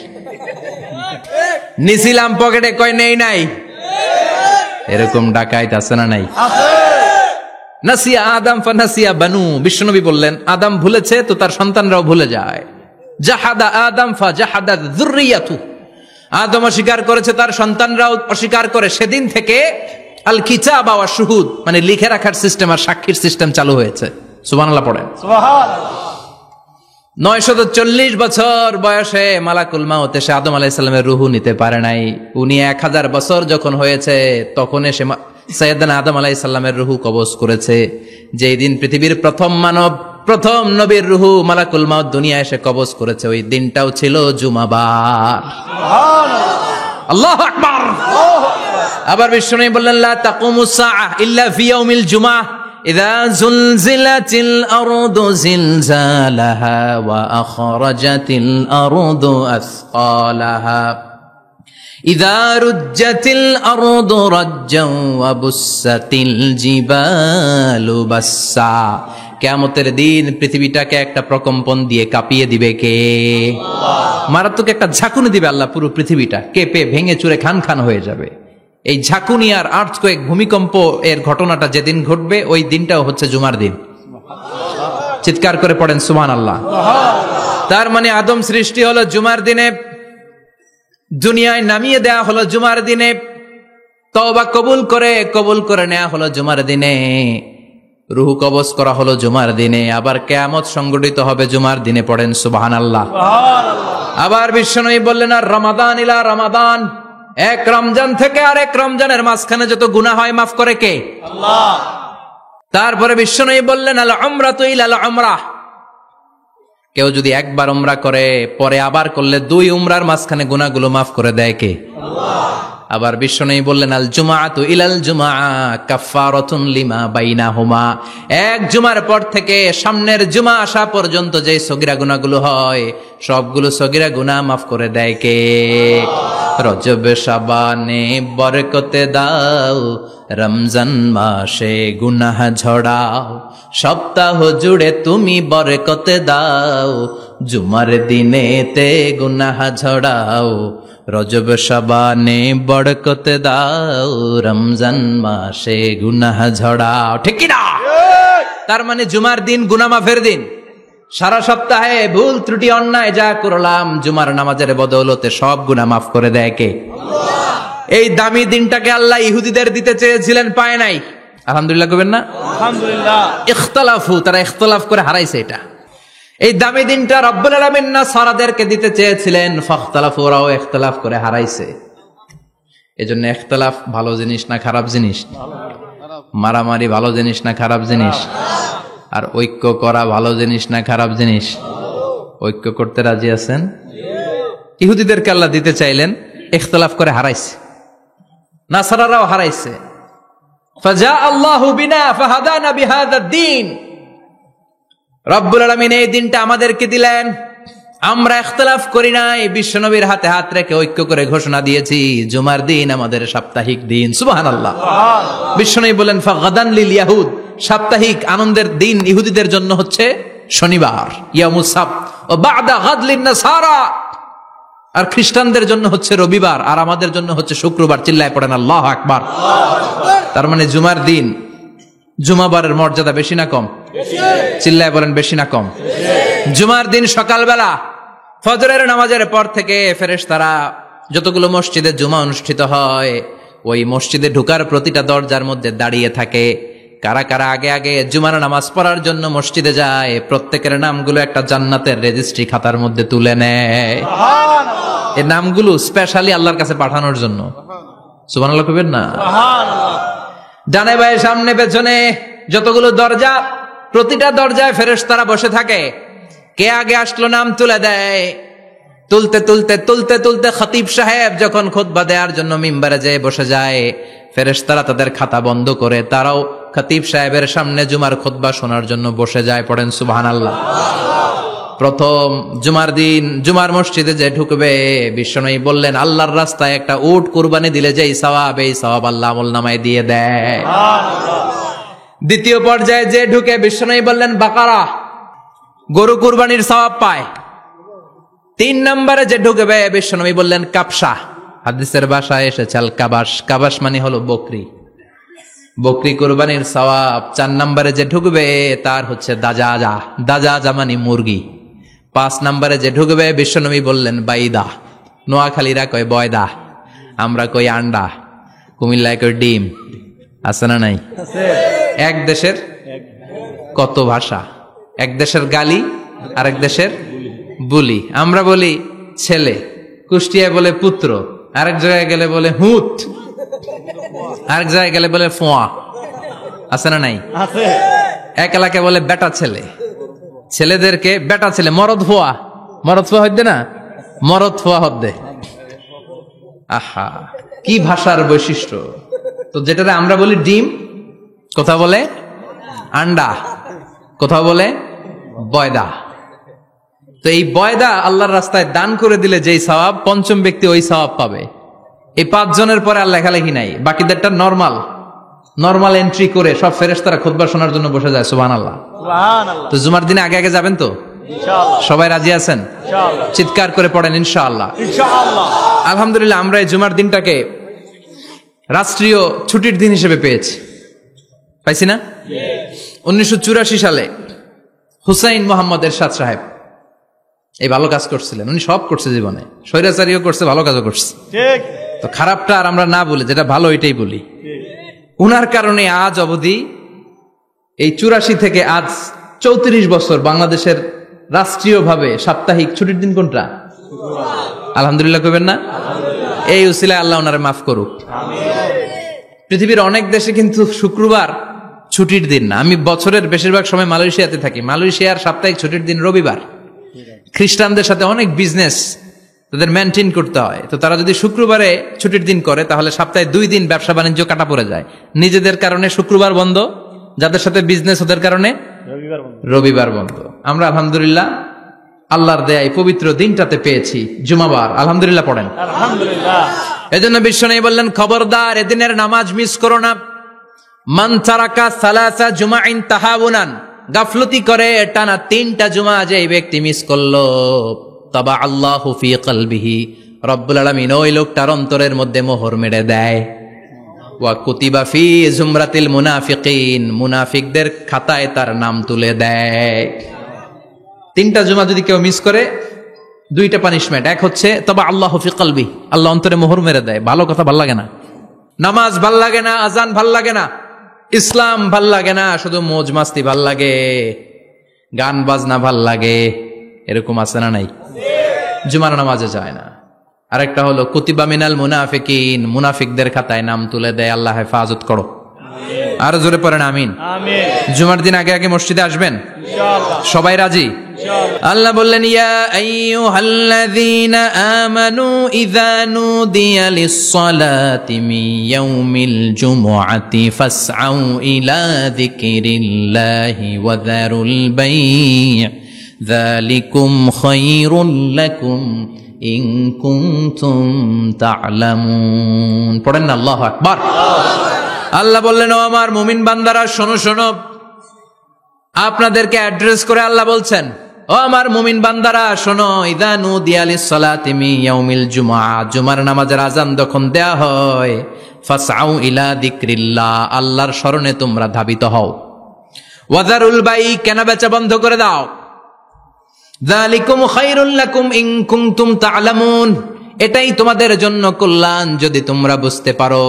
নিছিলাম পকেটে, কয় নেই নাই। এরকম ডাকাইত আছে না নাই? নাসিয়া আদম ফানাসিয়া বানু। বিশ্বনবী বললেন, আদম ভুলেছে তো তার সন্তানরাও ভুলে যায়। জাহাদা আদম ফাজাহাদাত যুররিয়াতু, আদম অস্বীকার করেছে, তার সন্তানরাও অস্বীকার করে। সেদিন থেকে আল কিতাব ওয়া শুহুদ, মানে লিখে রাখার সিস্টেম আর সাক্ষীর সিস্টেম চালু হয়েছে। সুবহানাল্লাহ পড়েন।
সুবহানাল্লাহ।
940 বছর বয়সে মালাকুল মাউত এসে আদম আলাইহিস সালামের রূহ নিতে পারে নাই। উনি 1000 বছর যখন হয়েছে তখন এসে সাইয়েদনা আদম আলাইহিস সালামের রূহ কবজ করেছে। যেই দিন পৃথিবীর প্রথম মানব, প্রথম নবীর রূহ মালাকুল মাউত দুনিয়া এসে কবজ করেছে, ওই দিনটাও ছিল জুমাবার।
সুবহানাল্লাহ।
আল্লাহু আকবার। আবার বিশ্বনবী বললেন, লা তাকুমুস সাআহ ইল্লা ফি ইয়াউমিল জুমআহ ইযা যুলজিলাতিল আরদু জিলজালাহা ওয়া আখরাজাতিল আরদু আসকালাহা ইযা রুজ্জাতিল আরদু রাজ্জান ওয়া বুসাতিল জিবালু বাসসা। কিয়ামতের দিন পৃথিবীটাকে একটা প্রকম্পন দিয়ে কাঁপিয়ে দিবে কে? আল্লাহ। মারাত্মক একটা ঝাঁকুনি দিবে আল্লাহ, পুরো পৃথিবীটা কেঁপে ভেঙে চুরে খান খান হয়ে যাবে। এই ঝাঁকুনি আর আর্থকোয়েক, ভূমিকম্প এর ঘটনাটা যেদিন ঘটবে ওই দিনটাও হচ্ছে জুমার দিন। চিৎকার করে পড়েন সুবহানাল্লাহ। তার মানে আদম সৃষ্টি হলো জুমার দিনে, দুনিয়ায় নামিয়ে দেয়া হলো জুমার দিনে, তওবা কবুল করে নেওয়া হলো জুমার দিনে, রূহ কবজ করা হলো জুমার দিনে, আবার কিয়ামত সংগঠিত হবে জুমার দিনে। পড়েন সুবহানাল্লাহ। আবার বিশ্বনবী বললেন, আর রমাদান ইলা রমাদান, এক রমজান থেকে আরেক রমজানের মাঝখানে যত গুনাহ হয় মাফ করে কে? আল্লাহ। তারপরে বিশ্বনবী বললেন, আল উমরাতু ইলাল উমরাহ, কেউ যদি একবার উমরা করে পরে আবার করলে 2 উমরার মাঝখানে গুনাহগুলো মাফ করে দেয় কে? আল্লাহ। আবার বিশ্বনবী বললেন, আল জুমআতু ইলাল জুমআ কাফফারাতুন লিমা বাইনাহুমা, এক জুমার পর থেকে সামনের জুমা আসা পর্যন্ত যে সগীরা গুনাহগুলো হয় সবগুলো সগীরা গুনাহ মাফ করে দেয় কে? রজব শাবানে বরকতে দাও, রমজান মাসে গুনাহ ঝড়াও, সপ্তাহ জুড়ে তুমি বরকতে দাও, জুমার দিনেতে গুনাহ ঝড়াও, রজব শাবানে বরকতে দাও, রমজান মাসে গুনাহ ঝড়াও। ঠিক কি না? তার মানে জুমার দিন গুনাহ মাফের দিন। সারা সপ্তাহে ভুল ত্রুটি অন্যায় যা করলাম জুমার নামাজের বদৌলতে সব গুনাহ মাফ করে দেয় কে? আল্লাহ। এই দামি দিনটাকে আল্লাহ ইহুদিদের দিতে চেয়েছিলেন, পায় নাই। আলহামদুলিল্লাহ কইবেন না?
আলহামদুলিল্লাহ।
ইখতিলাফু, তারা ইখতিলাফ করে হারাইছে এটা। এই দামি দিনটা রব্বুল আলামিন নাসারাদেরকে দিতে চেয়েছিলেন, ফাখতালাফু, ওরাও ইখতিলাফ করে হারাইছে। এজন্য ইখতিলাফ ভালো জিনিস না খারাপ জিনিস? মারামারি ভালো জিনিস না খারাপ জিনিস? আর ঐক্য করা ভালো জিনিস না খারাপ জিনিস? ঐক্য করতে রাজি আছেন? ইহুদিদেরকে আল্লাহ দিতে চাইলেন, ইখতিলাফ করে হারাইছে। নাসারারাও হারাইছে। ফাজা আল্লাহু বিনা ফাহাদানা বিহাদা দ্বীন, রব্বুল আলামিন এই দিনটা আমাদেরকে দিলেন, আমরা ইখতিলাফ করি নাই, বিশ্বনবীর হাতে হাত রেখে ঐক্য করে ঘোষণা দিয়েছি জুমার দিন আমাদের সাপ্তাহিক দিন। সুবহানাল্লাহ। বিশ্বনবী বলেন, ফাগাদান লিল ইয়াহুদ, সাপ্তাহিক আনন্দের দিন ইহুদিদের জন্য হচ্ছে শনিবার, ইয়ামুস সাbt, ও বা'দা গাদ লিন নাসারা, আর খ্রিস্টানদের জন্য হচ্ছে রবিবার, আর আমাদের জন্য হচ্ছে শুক্রবার। চিল্লায় পড়েন আল্লাহু আকবার। তার মানে জুমার দিন, জুমাবারের মর্যাদা বেশি না কম? চিল্লায় বলেন বেশি না কম? জুমার দিন সকালবেলা ফজরের নামাজের পর থেকে ফেরেশতারা যতগুলো মসজিদে জুমা অনুষ্ঠিত হয় ওই মসজিদে ঢোকার প্রতিটা দরজার মধ্যে দাঁড়িয়ে থাকে। কারা কারা আগে আগে জুমার নামাজ পড়ার জন্য মসজিদে যায়, প্রত্যেকের নামগুলো একটা জান্নাতের রেজিস্ট্রি খাতার মধ্যে তুলে নেয়। এই নামগুলো স্পেশালি আল্লাহর কাছে পাঠানোর জন্য। সুবহানাল্লাহ কইবেন না? ডানে বায়ে সামনে পেছনে যতগুলো দরজা, প্রতিটা দরজায় ফেরেশতারা বসে থাকে। কে আগে আসলো নাম তুলে দেয়। তুলতে তুলতে তুলতে তুলতে খতিব সাহেব যখন খুতবা দেওয়ার জন্য মিম্বারে যেয়ে বসে যায়, ফেরেশতারা তাদের খাতা বন্ধ করে তারাও খতিব সাহেবের সামনে জুমার খুতবা শোনার জন্য বসে যায়। পড়েন সুবহানাল্লাহ। প্রথম জুমার দিন জুমার মসজিদে যে ঢুকবে, বিশ্বনবী বললেন, আল্লাহর রাস্তায় একটা উট কুরবানি দিলে যেই সওয়াব, এই সওয়াব আল্লাহ আমলনামায় দিয়ে দেয়। দ্বিতীয় পর্যায়ে যে ঢুকে, বিশ্বনবী বললেন বাকারা, গরু কুরবানির সওয়াব পায়। 3 নম্বরে যে ঢুকবে, বিশ্বনবী বললেন কাবসা, হাদিসের ভাষায় এসেছে আল কাবাস, কাবাস মানে হলো বকরি, বকরি কুরবানির সওয়াব। 4 নম্বরে যে ঢুকবে তার হচ্ছে দাজাজা, দাজাজা মানে মুরগি। 5 নম্বরে যে ঢুকবে বিশ্বনবী বললেন বাইদা, নোয়াখালীরা কয় বয়দা, আমরা কই আন্ডা, কুমিল্লায় কই ডিম। আছে না নাই? এক দেশের কত ভাষা, এক দেশের গালি আর এক দেশের বুলি। আমরা বলি ছেলে, কুষ্টিয়ায় বলে পুত্র, আরেক জায়গায় গেলে বলে হুত, আরেক জায়গায় গেলে বলে ফোয়া। আছে না নাই? এক এলাকায় বলে বেটা ছেলে, ছেলেদেরকে বেটা ছেলে। মরদ ফোয়া, মরদ ফোয়া হদ্দে না, মরদ ফোয়া হদ্দে। আহা, কি ভাষার বৈশিষ্ট্য! তো যেটারে আমরা বলি ডিম, কোথা বলে আন্ডা, কোথাও বলে বয়দা। তো এই বয়দা আল্লাহর রাস্তায় দান করে দিলে যেই সওয়াব, পঞ্চম ব্যক্তি ওই সওয়াব পাবে। এই 5 জনের পরে আর লেখালেখি নাই, বাকিদেরটা নরমাল এন্ট্রি করে সব ফেরেশতারা খুতবা শোনার জন্য বসে যায়। সুবহানাল্লাহ। তো জুমার দিনে আগে আগে যাবেন তো? সবাই রাজি আছেন? চিৎকার করে পড়েন ইনশাআল্লাহ। আলহামদুলিল্লাহ, আমরা এই জুমার দিনটাকে রাষ্ট্রীয় ছুটির দিন হিসেবে পেয়েছি, পাইছি না? 1984 সালে হুসাইন মোহাম্মদ এরশাদ সাহেব এই ভালো কাজ করছিলেন। উনি সব করছে জীবনে, স্বৈরাচারীও করছে, ভালো কাজও করছে। তো খারাপটা আর আমরা না বলি, যেটা ভালো এটাই বলি। উনার কারণে আজ অবধি এই 84 থেকে আজ 34 বছর বাংলাদেশের রাষ্ট্রীয়ভাবে সাপ্তাহিক ছুটির দিন কোনটা? আলহামদুলিল্লাহ কইবেন না? এই উসিলায় আল্লাহ ওনারে মাফ করুক। পৃথিবীর অনেক দেশে কিন্তু শুক্রবার ছুটির দিন না। আমি বছরের বেশিরভাগ সময় মালয়েশিয়াতে থাকি। মালয়েশিয়ার সাপ্তাহিক ছুটির দিন রবিবার। খ্রিস্টানদের সাথে অনেক বিজনেস তাদের মেনটেন করতে হয়, তো তারা যদি শুক্রবারে ছুটির দিন করে তাহলে সপ্তাহে 2 দিন ব্যবসা বাণিজ্য কাটা পড়ে যায়। নিজেদের কারণে শুক্রবার বন্ধ, যাদের সাথে বিজনেস ওদের কারণে রবিবার বন্ধ। আমরা আলহামদুলিল্লাহ আল্লাহর দেয়ায় পবিত্র দিনটাতে পেয়েছি জুমাবার। আলহামদুলিল্লাহ পড়েন
আলহামদুলিল্লাহ।
এজন্য বিশ্বনবী বললেন, খবরদার এদিনের নামাজ মিস করো না। মান তারাকা সালাসা জুমাইন তাহাউনান, গাফলতি করে টানা 3টা জুমা যে এই ব্যক্তি মিস করলো, তাবা আল্লাহু ফি কলবিহি, রব্বুল আলামিন ওই লোকটার অন্তরের মধ্যে মোহর মেরে দেয়। ওয়া কুতিবা ফি জুমরাতিল মুনাফিকিন, মুনাফিকদের খাতায় তার নাম তুলে দেয়। 3টা জুমা যদি কেউ মিস করে, 2টা পানিশমেন্ট। এক হচ্ছে তবা আল্লাহু ফি কলবি, আল্লাহ অন্তরে মোহর মেরে দেয়। ভালো কথা ভাল লাগে না, নামাজ ভাল লাগে না, আজান ভাল লাগে না, ইসলাম ভাল লাগে না, শুধু মৌজ মাস্তি ভাল লাগে, গান বাজনা ভাল লাগে। এরকম আছে না নাই? জুমার নামাজে যায় না। আরেকটা হলো কুতিবা মিনাল মুনাফিকিন, মুনাফিকদের খাতায় নাম তুলে দেয়। আল্লাহ হেফাজত করো। আর জোরে পড়েন আমিন। জুমার দিন আগে আগে মসজিদে আসবেন সবাই? রাজি? আল্লাহ বললেন, ইয়া আইয়ুহাল্লাযীনা আমানু ইযা নুদিয়া লিস-সালাতি মিন ইয়াউমিল জুমুআতি ফাসআউ ইলা যিকরিল্লাহি ওয়া যারুল বাই', যালিকুম খায়রুল লাকুম ইন কুনতুম তা'লামুন। পড়েন না আল্লাহু আকবার। আল্লাহ বললেন, ও আমার মুমিন বান্দারা শোনো শোনো। আপনাদেরকে অ্যাড্রেস করে আল্লাহ বলছেন, ও আমার মুমিন বান্দারা শোনো, ইযা নুদিয়া লিস-সালাতি মিন ইয়াউমিল জুমআ, জুমার নামাজের আযান যখন দেয়া হয়, ফাসআউ ইলা যিকরিল্লাহ, আল্লাহর স্মরণে তোমরা ধাবিত হও। ওয়া যারুল বাই, কেনা বেচা বন্ধ করে দাও। যালিকুম খায়রুল লাকুম ইন কুনতুম তা'লামুন, এটাই তোমাদের জন্য কল্যাণ যদি তোমরা বুঝতে পারো।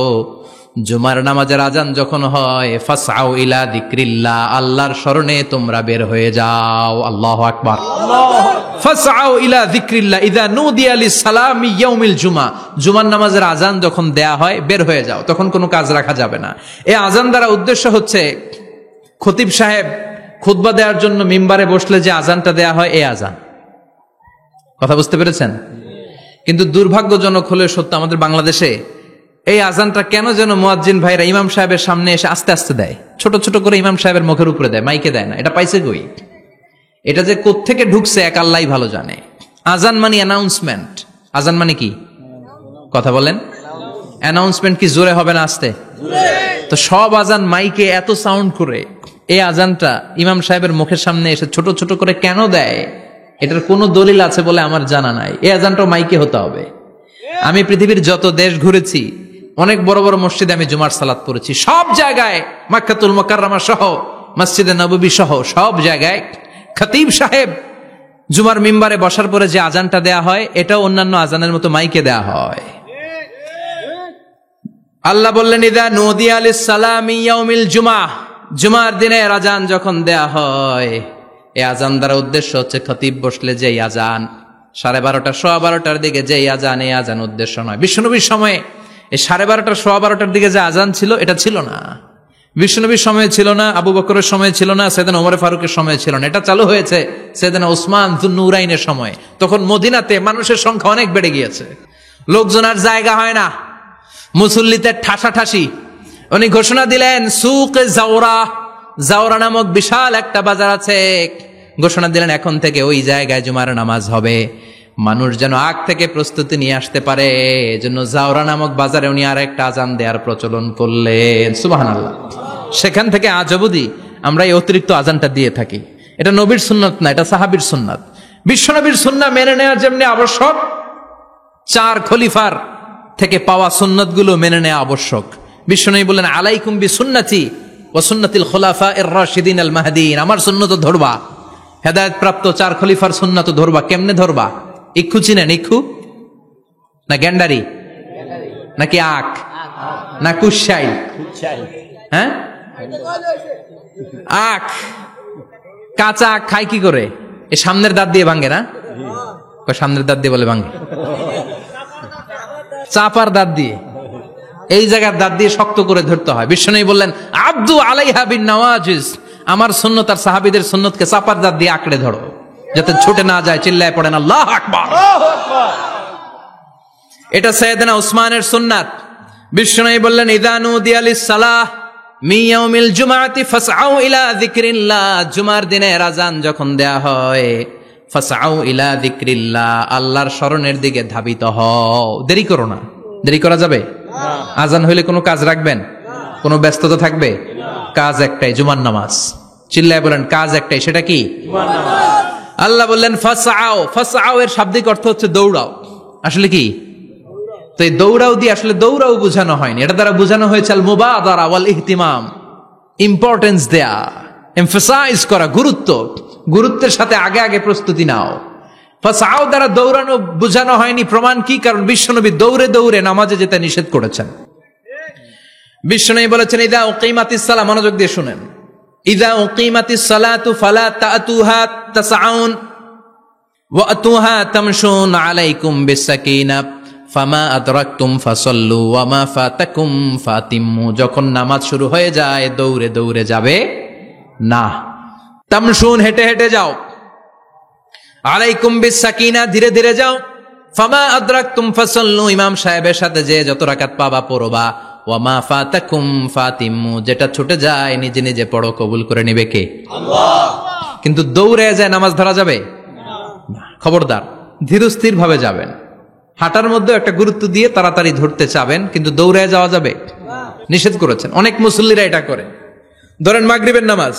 জুমার নামাজের আজান যখন হয়, ফাসআউ ইলা যিকরিল্লাহ, আল্লাহর স্মরণে তোমরা বের হয়ে যাও। আল্লাহু আকবার। ফাসআউ ইলা যিকরিল্লাহ ইযা নুদিয়া লিস-সালামি ইয়াউমিল জুমআ, জুমার নামাজের আজান যখন দেয়া হয় বের হয়ে যাও, তখন কোনো কাজ রাখা যাবে না। এই আজান দ্বারা উদ্দেশ্য হচ্ছে খতিব সাহেব খুতবা দেওয়ার জন্য মিম্বারে বসলে যে আজানটা দেয়া হয়, এই আজান। কথা বুঝতে পেরেছেন? কিন্তু দুর্ভাগ্যজনক হলে সত্য, আমাদের বাংলাদেশে এই আজানটা কেন যেন মুয়াজ্জিন ভাইরা ইমাম সাহেবের সামনে এসে আস্তে আস্তে দেয়, ছোট ছোট করে ইমাম সাহেবের মুখের উপরে দেয়, মাইকে দেয় না। এটা পাইছে কই? এটা যে কোত্থেকে ঢুকছে এক আল্লাহই ভালো জানে। আজান মানে অ্যানাউন্সমেন্ট। আজান মানে কি? কথা বলেন। অ্যানাউন্সমেন্ট কি জোরে হবে না আস্তে? তো সব আজান মাইকে এত সাউন্ড করে, এই আজানটা ইমাম সাহেবের মুখের সামনে এসে ছোট ছোট করে কেন দেয়? এটার কোনো দলিল আছে বলে আমার জানা নাই। এই আজানটাও মাইকে হতে হবে। আমি পৃথিবীর যত দেশ ঘুরেছি, অনেক বড় বড় মসজিদে আমি জুমার সালাত পড়েছি, সব জায়গায় মক্কাতুল মুকাররমা সহ মসজিদে নববী সহ সব জায়গায় খতিব সাহেব জুমার মিম্বারে বসার পরে যে আজানটা দেয়া হয় এটাও অন্যান্য আজানের মতো মাইকে দেয়া হয়। আল্লাহ বললেন ইদা নুদিয়া লিস-সালামি ইয়াউমিল জুমআহ, জুমার দিনের আজান যখন দেয়া হয়, এই আজান দ্বারা উদ্দেশ্য হচ্ছে খতিব বসলে যেই আজান 12:30 12:15 দিকে যেই আজান, এই আজান উদ্দেশ্য নয়। বিশ্বনবীর সময়ে এই 12:30 12:15 দিকে যে আজান ছিল এটা ছিল না। বিশ্বনবীর সময়ে ছিল না, আবু বকরের সময়ে ছিল না, সাইয়েদনা ওমর ফারুকের সময়ে ছিল না। এটা চালু হয়েছে সাইয়েদনা উসমান যুন্নুরাইনের সময়। তখন মদিনাতে মানুষের সংখ্যা অনেক বেড়ে গিয়েছে, লোকজন আর জায়গা হয় না, মুসল্লিতে ঠাসাঠাসি। উনি ঘোষণা দিলেন সুকে জাওরা, জাওরা নামক বিশাল একটা বাজার আছে, ঘোষণা দিলেন এখন থেকে ওই জায়গায় জুমার নামাজ হবে। মানুষ যেন আগ থেকে প্রস্তুতি নিয়ে আসতে পারে, এজন্য জাওরা নামক বাজারে উনি আর একটা আজান দেওয়ার প্রচলন করলেন। সুবহানাল্লাহ। সেখান থেকে আজ অবধি আমরা এই অতিরিক্ত আজানটা দিয়ে থাকি। এটা নবীর সুন্নাত না, এটা সাহাবীর সুন্নাত। বিশ্বনবীর সুন্নাহ মেনে নেওয়া যেমনি আবশ্যক, 4 খলিফার থেকে পাওয়া সুন্নাতগুলো মেনে নেওয়া আবশ্যক। বিশ্বনবী বললেন আলাইকুম বিসুন্নতি ওয়া সুন্নাতিল খুলাফায়ে রাশিদিন আল মাহদিন, আমার সুন্নাত ধরবা, হেদায়েত প্রাপ্ত 4 খলিফার সুন্নাত ধরবা। কেমনে ধরবা? ইক্ষু চিনেন? ইক্ষু না গ্যান্ডারি নাকি আখ না কুশাই? হ্যাঁ, আখ। কাঁচা আখ খাই কি করে? এই সামনের দাঁত দিয়ে ভাঙে না? সামনের দাঁত দিয়ে বলে ভাঙে, চাপার দাঁত দিয়ে, এই জায়গার দাঁত দিয়ে শক্ত করে ধরতে হয়। বিশ্বনবী বললেন আব্দু আলাইহা বিন নওয়াজিজ, আমার সুন্নত আর সাহাবীদের সুন্নতকে চাপার দাঁত দিয়ে আঁকড়ে ধরো, যাতে ছুটে না যায়। চিল্লায় পড়েন আল্লাহু আকবার। এটা সাইয়েদনা উসমানের সুন্নাত। বিশ্বনবী বললেন ইযা নুদিয়া লিস-সালাহ মিন ইয়াউমিল জুমআতি ফাসআউ ইলা যিকরিল্লাহ, জুমার দিনের আজান যখন দেয়া হয়, ফাসআউ ইলা যিকরিল্লাহ, আল্লাহর স্মরণের দিকে ধাবিত হও। দেরি করো না। দেরি করা যাবে? আজান হইলে কোনো কাজ রাখবেন? কোনো ব্যস্ততা থাকবে? কাজ একটাই, জুমার নামাজ। চিল্লায় বলেন কাজ একটাই, সেটা কি? জুমার নামাজ। আল্লাহ বললেন ফাসআউ, ফাসআউ এর শাব্দিক অর্থ হচ্ছে দৌড়াও। আসলে কি? তো এই দৌড়াও দিয়ে আসলে দৌড়াও বোঝানো হয়নি, এটা দ্বারা বোঝানো হয়েছে আল মুবাদারা ওয়াল ইহতিমাম, ইম্পর্টেন্স দেয়া, এমফাসাইজ করা, গুরুত্ব, গুরুত্বের সাথে আগে আগে প্রস্তুতি নাও। ফাসআউ দ্বারা দৌড়ানো বোঝানো হয়নি। প্রমাণ কি? কারণ বিশ্বনবী দৌড়ে দৌড়ে নামাজে যেতে নিষেধ করেছেন। বিশ্বনবী বলেছেন ইযা উকিমাতিস সালাহ, মনোযোগ দিয়ে শুনেন, ইযা উকিমাতিস সালাতু ফালা তাতুহা তাসআউন ওয়া আতুহা তামশুন আলাইকুম বিসাকিনা ফামা আদরাকতুম ফাসাল্লু ওয়া মা ফাতাকুম ফাতিম্মু, যখন নামাজ শুরু হয়ে যায় দৌড়ে দৌড়ে যাবে না, তামশুন হেঁটে হেঁটে যাও, আলাইকুম বিসাকিনা ধীরে ধীরে যাও, ফামা আদরাকতুম ফাসাল্লু ইমাম সাহেবের সাথে যে যত রাকাত পাবা পড়বা, ওয়া মা ফাতাকুম ফাতিম্মু যেটা ছুটে যায় নিজে নিজে পড়ো, কবুল করে নেবে কে? আল্লাহ। কিন্তু দৌড়ে যায় নামাজ ধরা যাবে না। খবরদার, ধীরস্থির ভাবে যাবেন। হাঁটার মধ্যে একটা গুরুত্ব দিয়ে তাড়াতাড়ি ধরতে চাবেন, কিন্তু দৌড়ে যাওয়া যাবে নিষেধ করেছেন। অনেক মুসল্লিরা এটা করে। ধরেন মাগরিবের নামাজ,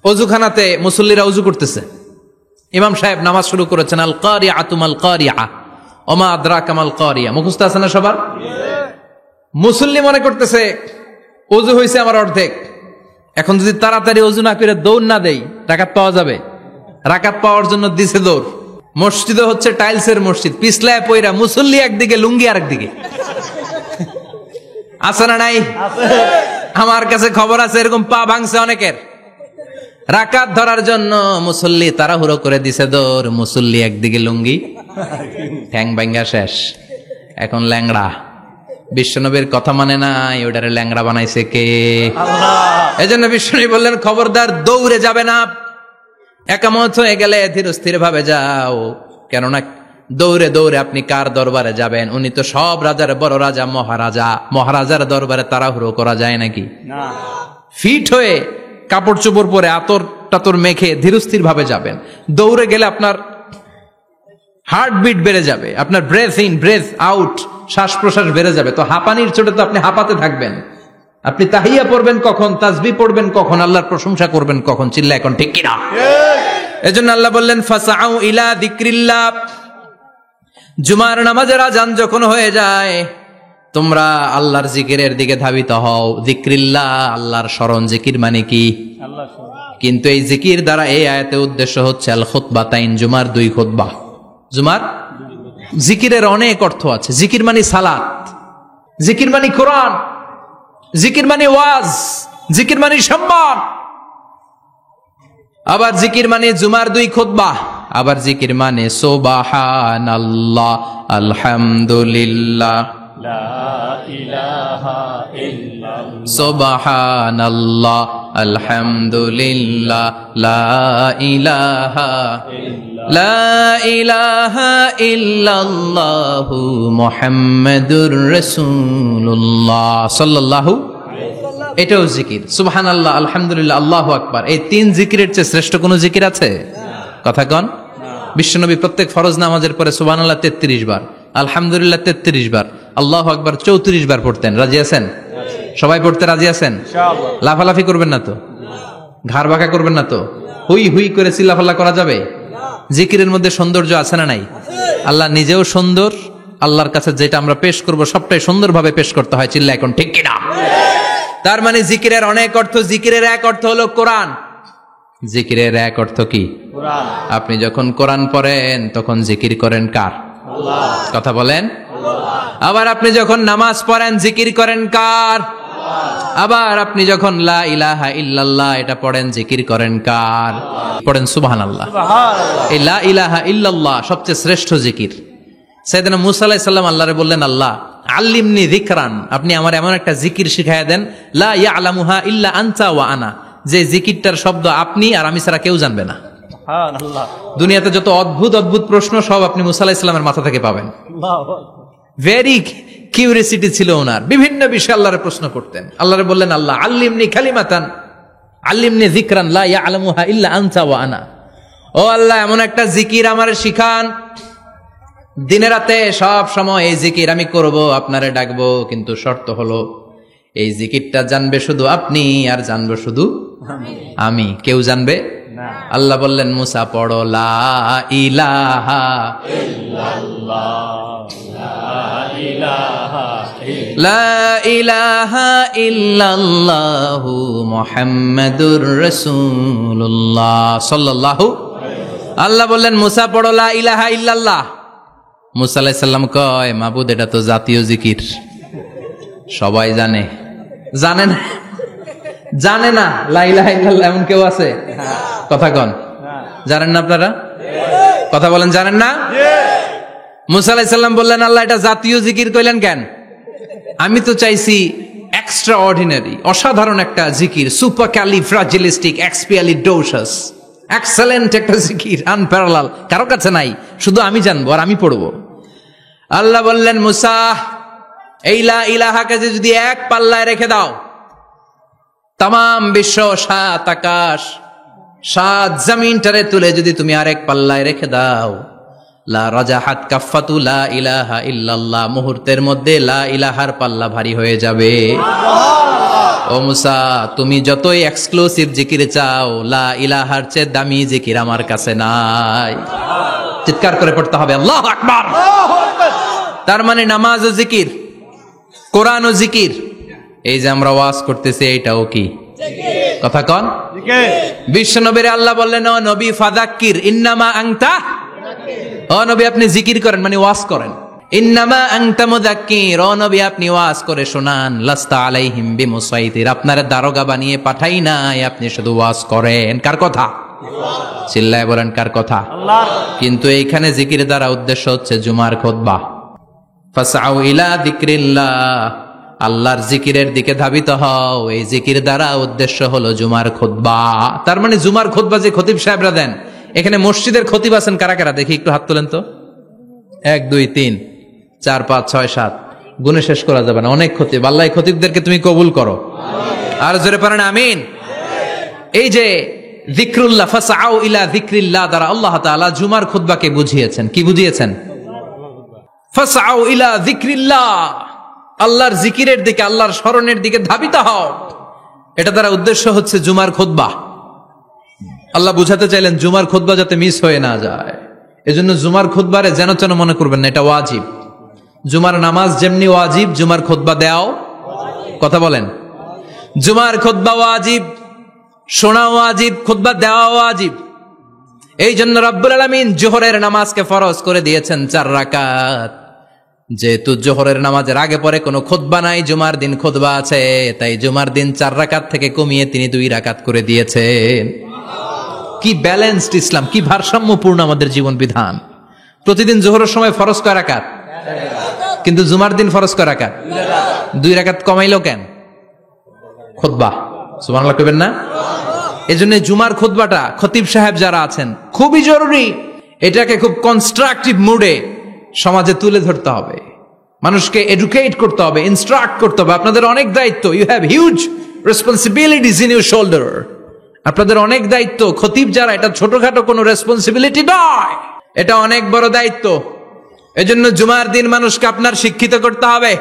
অজুখানাতে মুসল্লিরা অজু করতেছে, ইমাম সাহেব নামাজ শুরু করেছেন আল কারিআতু মাল কারিআ ওমা আদরাকা মাল কারিআ, মুখস্থ আছে না সবার? মুসল্লি মনে করতেছে অজু হয়েছে আমার অর্ধেক, এখন যদি তাড়াতাড়ি অজু না করে দৌড় না দেই রাকাত পাওয়া যাবে? রাকাত পাওয়ার জন্য দিছে দৌড়। মসজিদে হচ্ছে টাইলসের মসজিদ, পিছলায় পয়রা মুসল্লি একদিকে, লুঙ্গি আরেকদিকে। আছে না নাই? আমার কাছে খবর আছে এরকম পা ভাঙছে অনেকের। রাকাত ধরার জন্য মুসল্লি তাড়াহুড়ো করে দিছে দৌড়, মুসল্লি একদিকে লুঙ্গি, ঠ্যাং ভাঙ্গা শেষ, এখন ল্যাংড়া। বিশ্বনবীর কথা মানে নাই, ওটারে ল্যাংড়া বানাইছে কে? আল্লাহ। এজন্য বিশ্বনবী বললেন খবরদার দৌড়ে যাবে না, একামত হয়ে গেলে ধীর স্থির ভাবে যাও। কেননা দৌড়ে দৌড়ে আপনি কার দরবারে যাবেন? উনি তো সব রাজার বড় রাজা, মহারাজা। মহারাজার দরবারে তাড়াহুড়ো করা যায় নাকি? না। ফিট হয়ে কাপড় চোপড় পরে আতর টাতর মেখে ধীরস্থির ভাবে যাবেন। দৌড়ে গেলে আপনার হার্টবিট বেড়ে যাবে, আপনার ব্রেথ ইন ব্রেথ আউট, শ্বাস প্রশ্বাস বেড়ে যাবে। তো হাঁপানির চোটে তো আপনি হাঁপাতে থাকবেন। আপনি তাহিয়া পড়বেন কখন, তাসবিহ পড়বেন কখন, আল্লাহর প্রশংসা করবেন কখন? চিল্লা এখন ঠিক কিনা? এজন্য আল্লাহ বললেন ফাসআউ ইলা যিকরিল্লাহ, জুমার নামাজের আজান যখন হয়ে যায় তোমরা আল্লাহর জিকিরের দিকে ধাবিত হও। যিকরিল্লাহ, আল্লাহর স্মরণ। জিকির মানে কি?
আল্লাহ
কিন্তু এই জিকির দ্বারা এই আয়াতে উদ্দেশ্য হচ্ছে আল খুতবাতাইন, জুমার 2 খুতবা। জুমার জিকিরের অনেক অর্থ আছে। জিকির মানে সালাত, জিকির মানে কোরআন, জিকির মানে ওয়াজ, জিকির মানে সম্মান। আবার জিকির মানে জুমার 2 খুতবা। আবার জিকির মানে সুবহানাল্লাহ, আলহামদুলিল্লাহ,
লা ইলাহা ইল্লাল্লাহ,
সুবহানাল্লাহ, আলহামদুলিল্লাহ, লা ইলাহা ইল্লাল্লাহু মুহাম্মাদুর রাসূলুল্লাহ সাল্লাল্লাহু। এটাও জিকির। সুবহানাল্লাহ, আলহামদুলিল্লাহ, আল্লাহু আকবার। এই 3 জিকিরের চেয়ে শ্রেষ্ঠ কোন জিকির আছে? কথা কন। বিশ্বনবী প্রত্যেক ফরজ নামাজের পরে সুবহানাল্লাহ 33 বার, আলহামদুলিল্লাহ 33 বার, আল্লাহু আকবার 34 বার পড়তেন। রাজি আছেন? সবাই পড়তে রাজি আছেন?
ইনশাআল্লাহ।
লাফালাফি করবেন না তো? ঘাড় বাঁকা করবেন না তো? হুই হুই করে চিল্লাফাল্লা করা যাবে? জিকিরের মধ্যে সৌন্দর্য আছে না নাই? আল্লাহ নিজেও সুন্দর। আল্লাহর কাছে যেটা আমরা পেশ করব সবটাই সুন্দরভাবে পেশ করতে হয়। চিল্লা এখন ঠিক কিনা? তার মানে জিকিরের অনেক অর্থ। জিকিরের এক অর্থ হলো কোরআন। জিকিরের এক অর্থ কি?
কোরআন।
আপনি যখন কোরআন পড়েন তখন জিকির করেন কার?
আল্লাহ।
কথা বলেন। আবার আপনি যখন নামাজ পড়েন জিকির করেন কার? আবার আপনি যখন লা ইলাহা ইল্লাল্লাহ এটা পড়েন জিকির করেন কার? পড়েন সুবহানাল্লাহ।
সুবহানাল্লাহ।
এই লা ইলাহা ইল্লাল্লাহ সবচেয়ে শ্রেষ্ঠ জিকির। সাইয়েদনা মুসা আলাইহিস সালাম আল্লাহরে বললেন, আল্লাহ আল্লিমনি যিকরান, আপনি আমার এমন একটা জিকির শিখায়া দেন লা ইয়ালামুহা ইল্লা আনতা ওয়া আনা, যে জিকিরটার শব্দ আপনি আর আমি ছাড়া কেউ জানবে না।
সুবহানাল্লাহ।
দুনিয়াতে যত অদ্ভুত অদ্ভুত প্রশ্ন সব আপনি মুসা আলাইহিস সালামের মাথা থেকে পাবেন।
আল্লাহু
ভেরি কিউরিয়াসিটি ছিল ওনার, বিভিন্ন বিষয়ে আল্লাহরে প্রশ্ন করতেন। আল্লাহরে বললেন, আল্লাহ আল্লিমনি কালিমাতান, আল্লিমনি যিকরান লা ইয়ালামুহা ইল্লা আনতা ওয়া আনা। ও আল্লাহ, এমন একটা জিকির আমারে শিখান, দিনে রাতে সব সময় এই জিকির আমি করব, আপনারে ডাকবো, কিন্তু শর্ত হলো এই জিকিরটা জানবে শুধু আপনি আর জানবো শুধু আমি, কেউ জানবে
না।
আল্লাহ বললেন, মুসা পড়ো লা ইলাহা লা ইলাহা ইল্লাল্লাহু মুহাম্মাদুর রাসূলুল্লাহ সাল্লাল্লাহু। আল্লাহ বললেন, মুসা পড়ো লা ইলাহা ইল্লাল্লাহ। মুসা আলাইহিস সালাম কয়, মাবুদ এটা তো জাতীয় জিকির, সবাই জানে। জানে না? জানে না লা ইলাহা ইল্লাল্লাহ এমন কেউ আছে? কথা কন। জানেন না আপনারা? কথা বলেন, জানেন না? মুসা আলাইহিস সালাম বললেন, আল্লাহ এটা জাতীয় জিকির কইলেন কেন? আমি তো চাইছি এক্সট্রা অর্ডিনারি, অসাধারণ একটা জিকির, সুপার ক্যালিফ্রাজিলিস্টিক এক্সপিয়ালিডোসাস, এক্সেলেন্ট একটা জিকির, আনপ্যারালাল, কারো কাছে নাই, শুধু আমি জানবো আর আমি পড়বো। আল্লাহ বললেন, মুসা এই লা ইলাহাকে যদি এক পাল্লায় রেখে দাও, তামাম বিশ্ব, 7 আকাশ, 7 জমিনটারে তুলে যদি তুমি আরেক পাল্লায় রেখে দাও, লা রাজাহাত কাফাতু লা ইলাহা ইল্লাল্লাহ, মুহূর্তের মধ্যে লা ইলাহার পাল্লা ভারী হয়ে যাবে। ও মুসা, তুমি যতই এক্সক্লুসিভ জিকির চাও, লা ইলাহার চেয়ে দামি জিকির আমার কাছে নাই। চিৎকার করে পড়তে হবে আল্লাহু আকবার। তার মানে নামাজ ও জিকির, কোরআন ও জিকির, এই যে আমরা ওয়াজ করতেছি এইটাও কি? কথা কন। বিশ্ব নবীর আল্লাহ বললেন, ও নবী ফাযাক্কির ইন্নামা আনতা, ও নবী আপনি জিকির করেন মানে ওয়াজ করেন। ইন্নামা আনতা মুযাক্কির, ও নবী আপনি ওয়াজ করে শোনান। লাস্তা আলাইহিম বিমুসাইতির, আপনার দারোগা বানিয়ে পাঠাই নাই, আপনি শুধু ওয়াজ করেন। কার কথা? চিল্লায় বলেন কার কথা?
আল্লাহর।
কিন্তু এইখানে জিকির দ্বারা উদ্দেশ্য হচ্ছে জুমার খুতবা। ফাসআউ ইলা যিকরিল্লাহ, আল্লাহর জিকিরের দিকে ধাবিত হও। এই জিকির দ্বারা উদ্দেশ্য হলো জুমার খুতবা। তার মানে জুমার খুতবা যে খতিব সাহেবরা দেন, এখানে মসজিদের খতিব আছেন কারা কারা? দেখি একটু হাত তোলেন তো। 1 2 3 4 5 6 7, গুণে শেষ করা যাবে না, অনেক খতিব। আল্লাহ এই খতিবদেরকে তুমি কবুল করো। আর জোরে পড়েন আমিন। এই যে যিকরুল্লাহ, ফাসআউ ইলা যিকরিল্লাহ দ্বারা আল্লাহ তাআলা জুমার খুতবাকে বুঝিয়েছেন। কি বুঝিয়েছেন? ফাসআউ ইলা যিকরিল্লাহ, আল্লাহর জিকিরের দিকে, আল্লাহর স্মরণের দিকে ধাবিত হও। এটা দ্বারা উদ্দেশ্য হচ্ছে জুমার খুতবা। আল্লাহ বুঝাতে চাইলেন জুমার খুতবা যাতে মিস হয়ে না যায়। এজন্য জুমার খুতবারে যেন তেন মনে করবেন না, এটা ওয়াজিব। জুমার নামাজ যেমনি ওয়াজিব, জুমার খুতবা দেওয়াও, কথা বলেন, জুমার খুতবা ওয়াজিব, শোনা ওয়াজিব, খুতবা দেওয়া ওয়াজিব। এই জন্য রব্বুল আলামিন জোহরের নামাজকে ফরজ করে দিয়েছেন 4 রাকাত। যেহেতু জোহরের নামাজের আগে পরে কোনো খুতবা নাই, জুমার দিন খুতবা আছে, তাই জুমার দিন 4 রাকাত থেকে কমিয়ে তিনি 2 রাকাত করে দিয়েছেন। কি ব্যালেন্সড ইসলাম, কি ভারসাম্যপূর্ণ আমাদের জীবন বিধান। প্রতিদিন জোহরের সময় ফরজ কয় রাকাত, কিন্তু জুমার দিন ফরজ কয় রাকাত, 2 রাকাত কমাইলো কেন? খুতবা, সুবহানাল্লাহ কইবেন না? এজন্য জুমার খুতবাটা খতিব সাহেব যারা আছেন খুবই জরুরি। এটাকে খুব কনস্ট্রাকটিভ মুডে সমাজে তুলে ধরতে হবে, মানুষকে এডুকেট করতে হবে, ইনস্ট্রাক্ট করতে হবে। আপনাদের অনেক দায়িত্ব, you have huge responsibilities in your shoulder. আপনাদের অনেক দায়িত্ব। খতিব যারা, এটা ছোটখাটো কোনো রেসপন্সিবিলিটি নয়, এটা অনেক বড় দায়িত্ব। এজন্য জুমার দিন মানুষকে আপনার শিক্ষিত করতে হবে।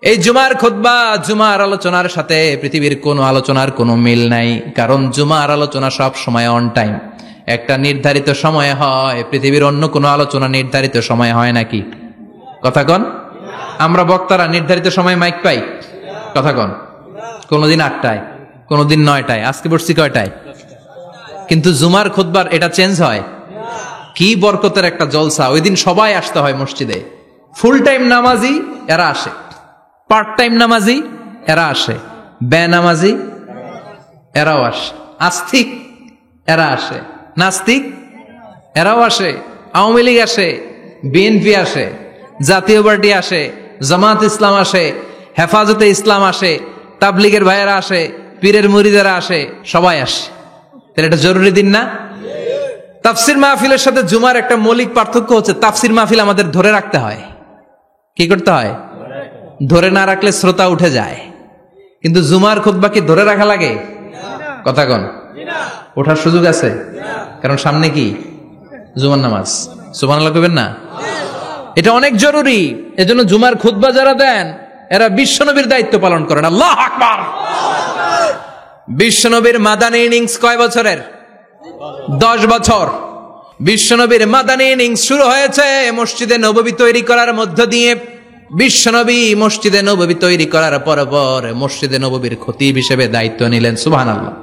এই জুমার খুতবা, জুমার আলোচনার সাথে পৃথিবীর কোন আলোচনার কোনো মিল নাই, কারণ জুমার আলোচনা সব সময় অন টাইম, একটা নির্ধারিত সময়ে হয়। পৃথিবীর অন্য কোনো আলোচনা নির্ধারিত সময়ে হয় নাকি? কথা কন। আমরা বক্তারা নির্ধারিত সময় মাইক পাই? কথা কন। কোনদিন 8টায়, কোনদিন 9টায়, আজকে বসছি কয়টায়? কিন্তু জুমার খুতবার এটা চেঞ্জ হয়। কি বরকতের একটা জলসা। ওই দিন সবাই আসতে হয় মসজিদে। ফুল টাইম নামাজি এরা আসে, পার্ট টাইম নামাজি এরা আসে, বেনামাজি এরাও আসে, আস্তিক এরা আসে, নাস্তিক এরাও আসে, আওয়ামী লীগ আসে, বিএনপি আসে, জাতীয় পার্টি আসে, জামাত ইসলাম আসে, হেফাজতে ইসলাম আসে, তাবলিগের ভাইয়েরা আসে, পীরের মুরিদেরা আসে, সবাই আসে। তাহলে এটা জরুরি দিন না? তাফসির মাহফিলের সাথে জুমার একটা মৌলিক পার্থক্য হচ্ছে, তাফসির মাহফিল আমাদের ধরে রাখতে হয়। কি করতে হয়? ধরে না রাখলে শ্রোতা উঠে যায়। কিন্তু জুমার খুতবা কি ধরে রাখা লাগে? কথা কন। ওঠার সুযোগ আছে, কারণ সামনে কি? জুমার নামাজ। সুবহানাল্লাহ কইবেন না? এটা অনেক জরুরি। এজন্য জুমার খুতবা যারা দেন এরা বিশ্বনবীর দায়িত্ব পালন করেন। আল্লাহু আকবার। বিশ্বনবীর মাদানী ইনিংস কয় বছরের? 10 বছর। বিশ্বনবীর মাদানী ইনিংস শুরু হয়েছে মসজিদে নববী তৈরি করার মধ্য দিয়ে। বিশ্বনবী মসজিদে নববী তৈরি করার পর মসজিদে নববীর খতিব হিসেবে দায়িত্ব নিলেন। সুবহানাল্লাহ।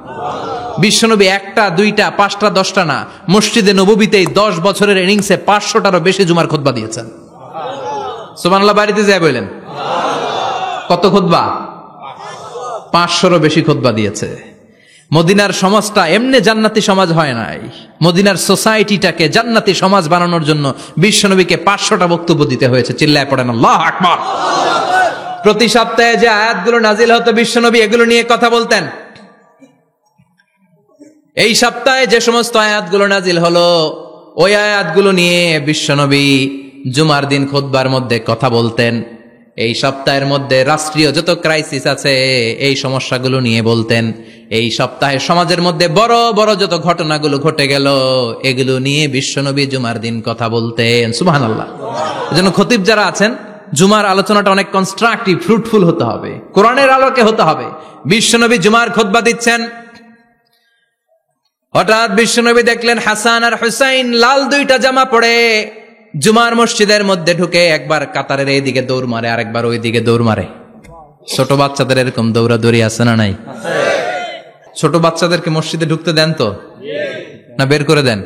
বিশ্বনবী 1টা 2টা 5টা 10টা না, মসজিদে নববীতেই 10 বছরের ইনিংসে 500টারও বেশি জুমার খুতবা দিয়েছেন। সুবহানাল্লাহ। বাড়িতে যায় বললেন কত খুতবা? 500রও বেশি খুতবা দিয়েছে। মদিনার সমাজটা এমনি জান্নাতি সমাজ হয় নাই। মদিনার সোসাইটিটাকে জান্নাতি সমাজ বানানোর জন্য বিশ্বনবীকে 500টা বক্তব্য দিতে হয়েছে। চিল্লায় পড়েন আল্লাহু আকবার। প্রতি সপ্তাহে যে আয়াতগুলো নাজিল হতো বিশ্বনবী এগুলো নিয়ে কথা বলতেন। এই সপ্তাহে যে সমস্ত আয়াতগুলো নাজিল হলো ওই আয়াতগুলো নিয়ে বিশ্বনবী জুমার দিন খুতবার মধ্যে কথা বলতেন। এই সপ্তাহের মধ্যে রাষ্ট্রীয় যত ক্রাইসিস আছে এই সমস্যাগুলো নিয়ে বলতেন। এই সপ্তাহে সমাজের মধ্যে বড় বড় যত ঘটনাগুলো ঘটে গেল এগুলো নিয়ে বিশ্বনবী জুমার দিন কথা বলতেন। সুবহানাল্লাহ। এজন্য খতিব যারা আছেন জুমার আলোচনাটা অনেক কনস্ট্রাকটিভ, ফ্রুটফুল হতে হবে, কোরআনের আলোকে হতে হবে। বিশ্বনবী জুমার খুতবা দিচ্ছেন, হঠাৎ বিশ্বনবী দেখলেন হাসান আর হুসাইন লাল 2টা জামা পরে জুমার মসজিদের মধ্যে ঢুকে একবার কাতারের এইদিকে দৌড় মারে, আরেকবার ওইদিকে দৌড় মারে। ছোট বাচ্চাদের এরকম দৌড়াদৌড়ি আছে না নাই? ছোট বাচ্চাদেরকে মসজিদে ঢুকতে দেন তো না বের করে দেন?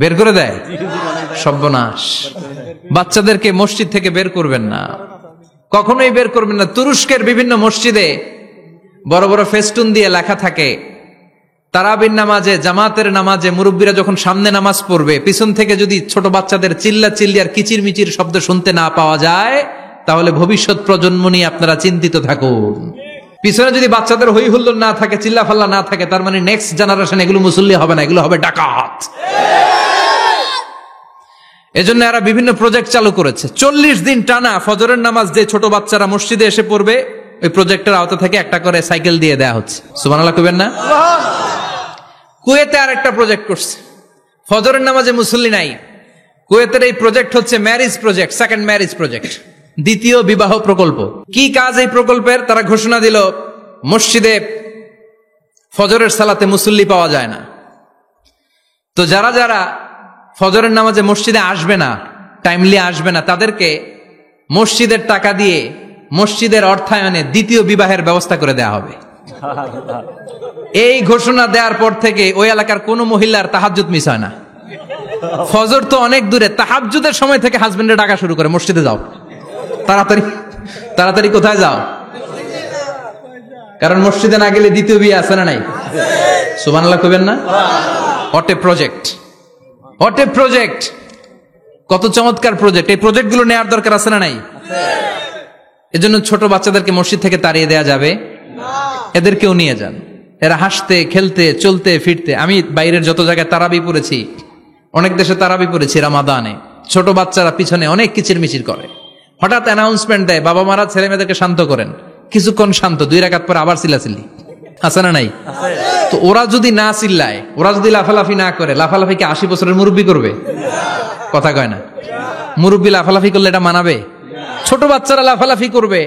বের করে দেয়। সর্বনাশ। বাচ্চাদেরকে মসজিদ থেকে বের করবেন না, কখনোই বের করবেন না। তুরস্কের বিভিন্ন মসজিদে বড় বড় ফেস্টুন দিয়ে লেখা থাকে তারাবির নামাজে, জামাতের নামাজে মুরব্বীরা যখন সামনে নামাজ পড়বে পিছন থেকে যদি ছোট বাচ্চাদের চিল্লা চিল্লি আর কিচির মিচির শব্দ শুনতে না পাওয়া যায় তাহলে ভবিষ্যৎ প্রজন্ম নিয়ে আপনারা চিন্তিত থাকুন। পিছনে যদি বাচ্চাদের হই হুল্লোড় না থাকে, চিল্লা ফাল্লা না থাকে, তার মানে নেক্সট জেনারেশন এগুলো মুসল্লি হবে না, এগুলো হবে ডাকাত। এজন্য এরা বিভিন্ন প্রজেক্ট চালু করেছে। 40 দিন টানা ফজরের নামাজ যে ছোট বাচ্চারা মসজিদে এসে পড়বে ওই প্রজেক্টের আওতা থেকে একটা করে সাইকেল দিয়ে দেয়া হচ্ছে। সুবহানাল্লাহ কইবেন না? কুয়েতে আর একটা প্রজেক্ট করছে, ফজরের নামাজে মুসল্লি নাই। কুয়েতের এই প্রজেক্ট হচ্ছে marriage project, second marriage project, দ্বিতীয় বিবাহ প্রকল্প। কি কাজ এই প্রকল্পের? তারা ঘোষণা দিল মসজিদে ফজরের সালাতে মুসল্লি পাওয়া যায় না, তো যারা যারা ফজরের নামাজে মসজিদে আসবে না টাইমলি আসবে না, তাদেরকে মসজিদের টাকা দিয়ে মসজিদের অর্থায়নে দ্বিতীয় বিবাহের ব্যবস্থা করে দেয়া হবে। এই ঘোষণা দেওয়ার পর থেকে ওই এলাকার কোনো মহিলার তাহাজ্জুদ মিস হয় না। ফজর তো অনেক দূরে, তাহাজ্জুদের সময় থেকে হাজবেন্ডের ডাকা শুরু করে, মসজিদে যাও, তাড়াতাড়ি তাড়াতাড়ি কোথায় যাও, কারণ মসজিদে না গেলে দ্বিতীয় বিয়ে আছে না নাই? সুবহানাল্লাহ কইবেন না? What a project, what a project, কত চমৎকার প্রজেক্ট। এই প্রজেক্টগুলো নেওয়ার দরকার আছে না নাই? এজন্য ছোট বাচ্চাদেরকে মসজিদ থেকে তাড়িয়ে দেয়া যাবে না, এদেরকেও নিয়ে যান। এরা হাসতে খেলতে চলতে ফিরতে, আমি বাইরের যত জায়গায় তারাবি পড়েছি, অনেক দেশে তারাবি পড়েছি রামাদানে, ছোট বাচ্চারা পিছনে অনেক কিচিরমিচির করে, হঠাৎ অ্যানাউন্সমেন্ট দেয় বাবা মারা ছেলে মেয়েদেরকে শান্ত করেন, কিছুক্ষণ শান্ত, 2 রাকাত পরে আবার চিল্লাচিল্লি, আছে না নাই? তো ওরা যদি না চিল্লায়, ওরা যদি লাফালাফি না করে, লাফালাফি কি 80 বছরের মুরব্বী করবে? কথা কয় না। মুরব্বী লাফালাফি করলে এটা মানাবে? ছোট বাচ্চারা লাফালাফি করবে,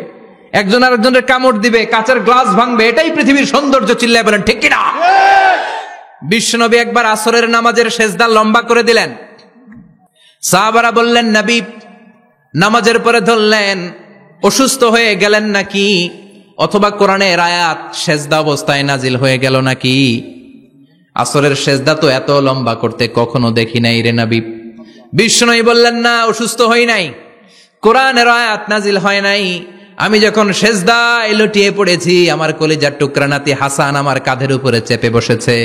একজন আরেকজনের কামড় দিবে, কাঁচের গ্লাস ভাঙবে, এটাই পৃথিবীর সৌন্দর্য। চিল্লায় বলেন ঠিক কিনা? বিশ্বনবী একবার আসরের নামাজের সেজদা লম্বা করে দিলেন, সাহাবারা বললেন নবী নামাজের পরে ধরলেন, অসুস্থ হয়ে গেলেন নাকি, অথবা কোরআনের আয়াত সেজদা অবস্থায় নাজিল হয়ে গেল নাকি? আসরের সেজদা তো এত লম্বা করতে কখনো দেখি নাই রে নবী। বিশ্বনবী বললেন না, অসুস্থ হই নাই, কোরআনের আয়াত নাজিল হয় নাই, আমি যখন সেজদায় লুটিয়ে পড়েছি, আমার কলিজার টুকরা নাতি হাসান আমার কাঁধের উপরে চেপে বসেছে,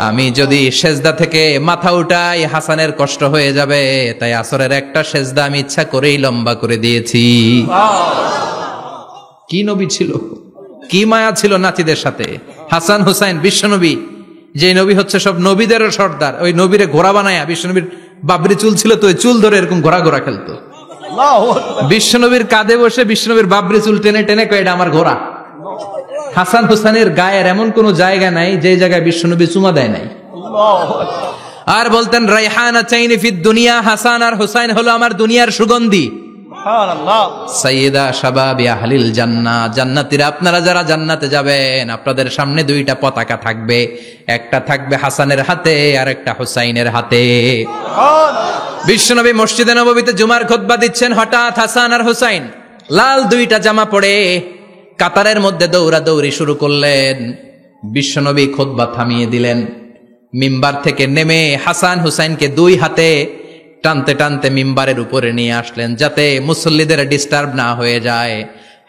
আমি যদি সেজদা থেকে মাথা উঠাই হাসানের কষ্ট হয়ে যাবে, তাই আসরের একটা সেজদা আমি ইচ্ছা করেই লম্বা করে দিয়েছি। কি নবী ছিল, কি মায়া ছিল নাতিদের সাথে। হাসান হুসাইন, বিশ্বনবী যে নবী হচ্ছে সব নবীদেরও সর্দার, ওই নবীরে ঘোড়া বানায়া, বিশ্বনবীর বাবরি চুল ছিল তো, ওই চুল ধরে এরকম ঘোড়া ঘোড়া খেলতো। বিশ্বনবীর কাঁধে বসে বিশ্বনবীর বাবরি চুল টেনে টেনে কয় এটা আমার ঘোড়া। হাসান হুসাইনের গায়ের এমন কোন জায়গা নাই যে জায়গায় বিশ্বনবী চুমা দেয় নাই। আর বলতেন রাইহানা চাইনি ফিদ দুনিয়া, হাসান আর হুসাইন হলো আমার দুনিয়ার সুগন্ধি। সাইয়্যিদা শাবাবি আহলিল জান্নাহ, জান্নাতীরা আপনারা যারা জান্নাতে যাবেন, আপনাদের সামনে 2টা পতাকা থাকবে, একটা থাকবে হাসানের হাতে আর একটা হুসাইনের হাতে। বিশ্বনবী মসজিদে নববীতে জুমার খুতবা দিচ্ছেন, হঠাৎ হাসান আর হুসাইন লাল 2টা জামা পরে কাতারের মধ্যে দৌড়াদৌড়ি শুরু করলেন। বিশ্বনবী খুতবা থামিয়ে দিলেন, মিম্বার থেকে নেমে হাসান হুসাইনকে 2 হাতে টানতে টানতে মিম্বারের উপরে নিয়ে আসলেন, যাতে মুসল্লিদের ডিস্টার্ব না হয়ে যায়।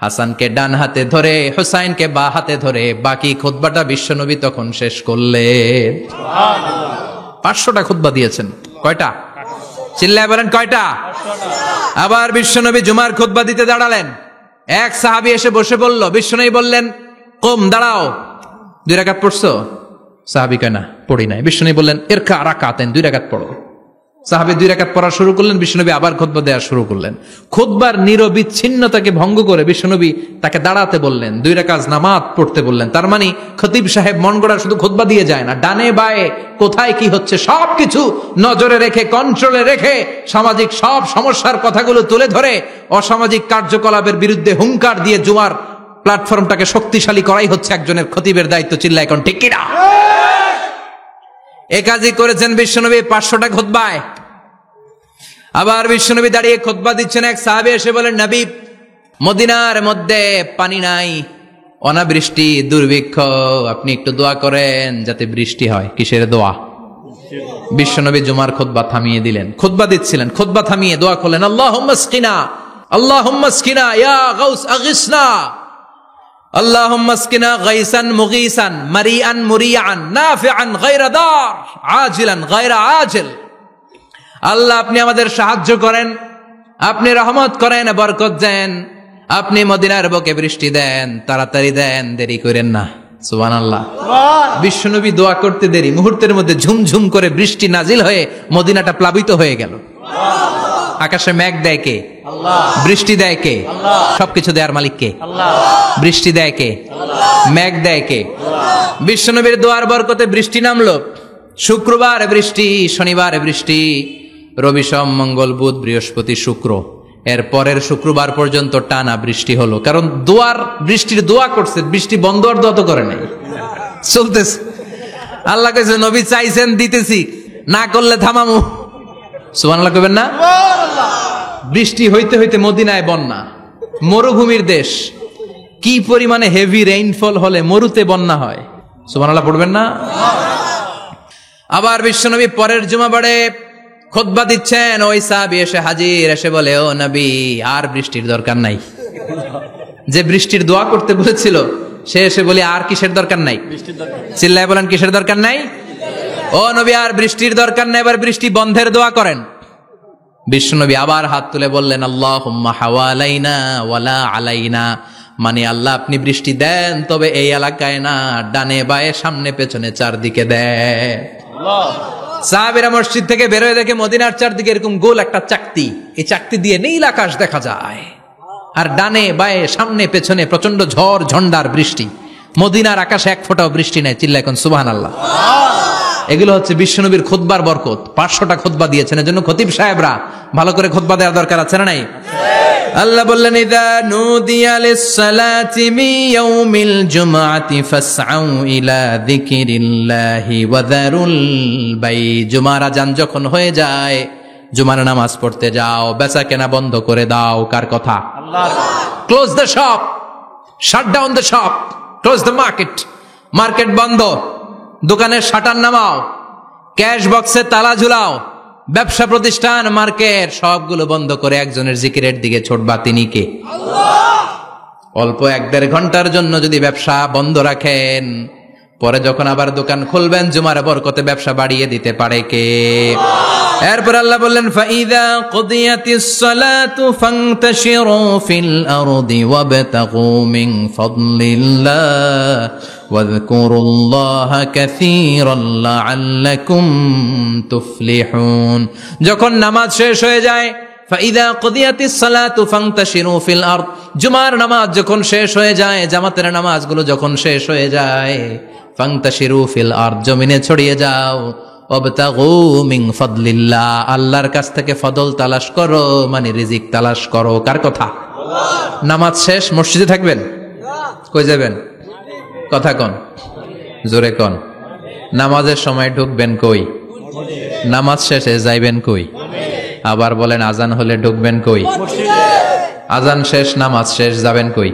হাসানকে ডান হাতে ধরে, হুসাইনকে বা হাতে ধরে বাকি খুতবাটা বিশ্বনবী তখন শেষ করলেন। 500টা খুতবা দিয়েছেন। কয়টা? চিল্লায় বলেন কয়টা? আবার বিশ্বনবী জুমার খুতবা দিতে দাঁড়ালেন, এক সাহাবী এসে বসে বলল, বিশ্বনবী বললেন কম, দাঁড়াও, 2 রাকাত পড়ছো? সাহাবী কয় না, পড়ি নাই। বিশ্বনবী বললেন ইরকা রাকাতান, 2 রাকাত পড়ো। সাহাবী 2 রাকাত পড়া শুরু করলেন, বিশ্বনবী আবার খুতবা দেওয়া শুরু করলেন। খুতবার নিরবিচ্ছিন্নতাকে ভঙ্গ করে বিশ্বনবী তাকে দাঁড়াতে বললেন, 2 রাকাত নামাজ পড়তে বললেন। তার মানে খতিব সাহেব মন গড়া শুধু খুতবা দিয়ে যায় না, ডানে বায়ে কোথায় কি হচ্ছে সবকিছু নজরে রেখে, কন্ট্রোলে রেখে, সামাজিক সব সমস্যার কথাগুলো তুলে ধরে অসামাজিক কার্যকলাপের বিরুদ্ধে হুঙ্কার দিয়ে জুমার প্ল্যাটফর্মটাকে শক্তিশালী করাই হচ্ছে একজনের খতিবের দায়িত্ব। চিল্লায় এখন ঠিক কিনা? এ কাজই করেছেন বিশ্বনবী 500টা খুতবায়। আবার বিশ্বনবী দাঁড়িয়ে খুতবা দিচ্ছেন, এক সাহাবী এসে বলেন, নবী মদিনার মধ্যে পানি নাই, অনাবৃষ্টি, দুর্ভিক্ষ, আপনি একটু দোয়া করেন যাতে বৃষ্টি হয়। কিসের দোয়া? বিশ্বনবী জুমার খুতবা থামিয়ে দিলেন, খুতবা দিচ্ছিলেন, খুতবা থামিয়ে দোয়া করলেন, আল্লাহুম্মা আসকিনা, আল্লাহুম্মা আসকিনা ইয়া গাউস আগিসনা, আল্লাহুম্মা আসকিনা গাইসান মুগীসান মারিআন মুরিআন নাফিআন গায়রা দার আজিলান গায়রা আজিল। আল্লাহ আপনি আমাদের সাহায্য করেন, আপনি রহমত করেন, বরকত দেন, আপনি মদিনার বুকে বৃষ্টি দেন, তাড়াতাড়ি দেন, দেরি করেন না। সুবহানাল্লাহ। বিশ্বনবী দোয়া করতে দেরি, মুহূর্তের মধ্যে ঝুমঝুম করে বৃষ্টি নাজিল হয়ে মদিনাটা প্লাবিত হয়ে গেল। আকাশে মেঘ দেয় কে? আল্লাহ। বৃষ্টি দেয় কে? আল্লাহ। সবকিছু দেয়ার মালিক কে? আল্লাহ। বৃষ্টি দেয় কে? আল্লাহ। মেঘ দেয় কে? আল্লাহ। বিশ্বনবীর দোয়ার বরকতে বৃষ্টি নামলো। শুক্রবার বৃষ্টি, শনিবার বৃষ্টি, রবি সোম মঙ্গল বুধ বৃহস্পতি শুক্র, এর পরের শুক্রবার পর্যন্ত টানা বৃষ্টি হলো। কারণ দোয়ার বৃষ্টির দোয়া করছে, বৃষ্টি বন্ধ আর দোয়া তো করে নাই, চলতেছে। আল্লাহ কইছে নবী চাইছেন দিতেছি, না করলে থামামু। সুবহানাল্লাহ কইবেন না? বৃষ্টি হইতে হইতে মদিনায় বন্যা, মরুভূমির দেশ, কি পরিমাণে হেভি রেইনফল হলে মরুতে বন্যা হয়। সুবহানাল্লাহ পড়বেন না? আবার বিশ্বনবী পরের জুমাবারে খুতবা দিচ্ছেন, ওই সাহাবী এসে হাজির, এসে বলে, ও নবী, আর বৃষ্টির দরকার নাই। যে বৃষ্টির দোয়া করতে বলেছিল সে এসে বলে, আর কিসের দরকার নাই? চিল্লায় বলেন, কিসের দরকার নাই? ও নবী, আর বৃষ্টির দরকার নাই, এবার বৃষ্টি বন্ধের দোয়া করেন। বিশ্বনবী আবার হাত তুলে বললেন, আল্লাহুম্মা হাওয়ালাইনা ওয়ালা আলাইনা, মানে আল্লাহ আপনি বৃষ্টি দেন, তবে এই এলাকায় না, ডানে বায়ে সামনে পেছনে চারদিকে দেন। সাহাবীরা মসজিদ থেকে বের হয়ে দেখে মদিনার চারদিকে এরকম গোল একটা চাকতি, এই চাকতি দিয়ে নীল আকাশ দেখা যায়, আর ডানে বায়ে সামনে পেছনে প্রচন্ড ঝড় ঝন্ডার বৃষ্টি। মদিনার আকাশে এক ফোঁটাও বৃষ্টি নাই। চিল্লা এখন সুবহানাল্লাহ। এগুলো হচ্ছে বিশ্বনবীর খুতবার বরকত। 500টা খুতবা দিয়েছেন, এজন্য খতিব সাহেবরা ভালো করে খুতবা দেওয়ার দরকার আছে না নাই? আল্লাহ বললেন, ইযা নুদিয়া লিস-সালাতি মিন ইয়াউমিল জুমআতি ফাসআউ ইলা যিকিরিল্লাহি ওয়া যারুল বাই। জুমার আযান যখন হয়ে যায়, জুমার নামাজ পড়তে যাও, বেচা কেনা বন্ধ করে দাও। কার কথা? আল্লাহর। Close the shop, shut down the shop, close the market. Market বন্ধ, দোকানের শাটার নামাও, ক্যাশ বক্সে তালা ঝুলাও, ব্যবসা প্রতিষ্ঠান, মার্কেট সবগুলো বন্ধ করে একজনের জিকিরের দিকে ছোটবা। তিনি কে? আল্লাহ। অল্প 1-1.5 ঘন্টার জন্য যদি ব্যবসা বন্ধ রাখেন, পরে যখন আবার দোকান খুলবেন, জুমার বরকতে ব্যবসা বাড়িয়ে দিতে পারে কে? এরপর আল্লাহ বললেন, ফাইদা কুদিয়াতিস সালাতু ফান্তাশিরু ফিল আরদি ওয়াবতাগু মিন ফাদলিল্লাহ ওয়াযকুরুল্লাহা কাসীরান লাআল্লাকুম তুফলিহুন। যখন নামাজ শেষ হয়ে যায়, ফাইদা কুদিয়াতিস সালাতু ফান্তাশিরু ফিল আরদ, জুমার নামাজ যখন শেষ হয়ে যায়, জামাতের নামাজগুলো যখন শেষ হয়ে যায়, ফান্তাশিরু ফিল আরদ, জমিনে ছড়িয়ে যাও, ওয়াবতাগু মিন ফাদলিল্লাহ, আল্লাহর কাছ থেকে ফদল তালাশ করো, মানে রিজিক তালাশ করো। কার কথা? আল্লাহ। নামাজ শেষ মসজিদে থাকবেন? কই যাবেন? কথা কন, জোরে কন। নামাজের সময় ঢুকবেন কই? নামাজ শেষে যাইবেন কই? আবার বলেন, আজান হলে ঢুকবেন কই? আজান শেষ, নামাজ শেষ, যাবেন কই?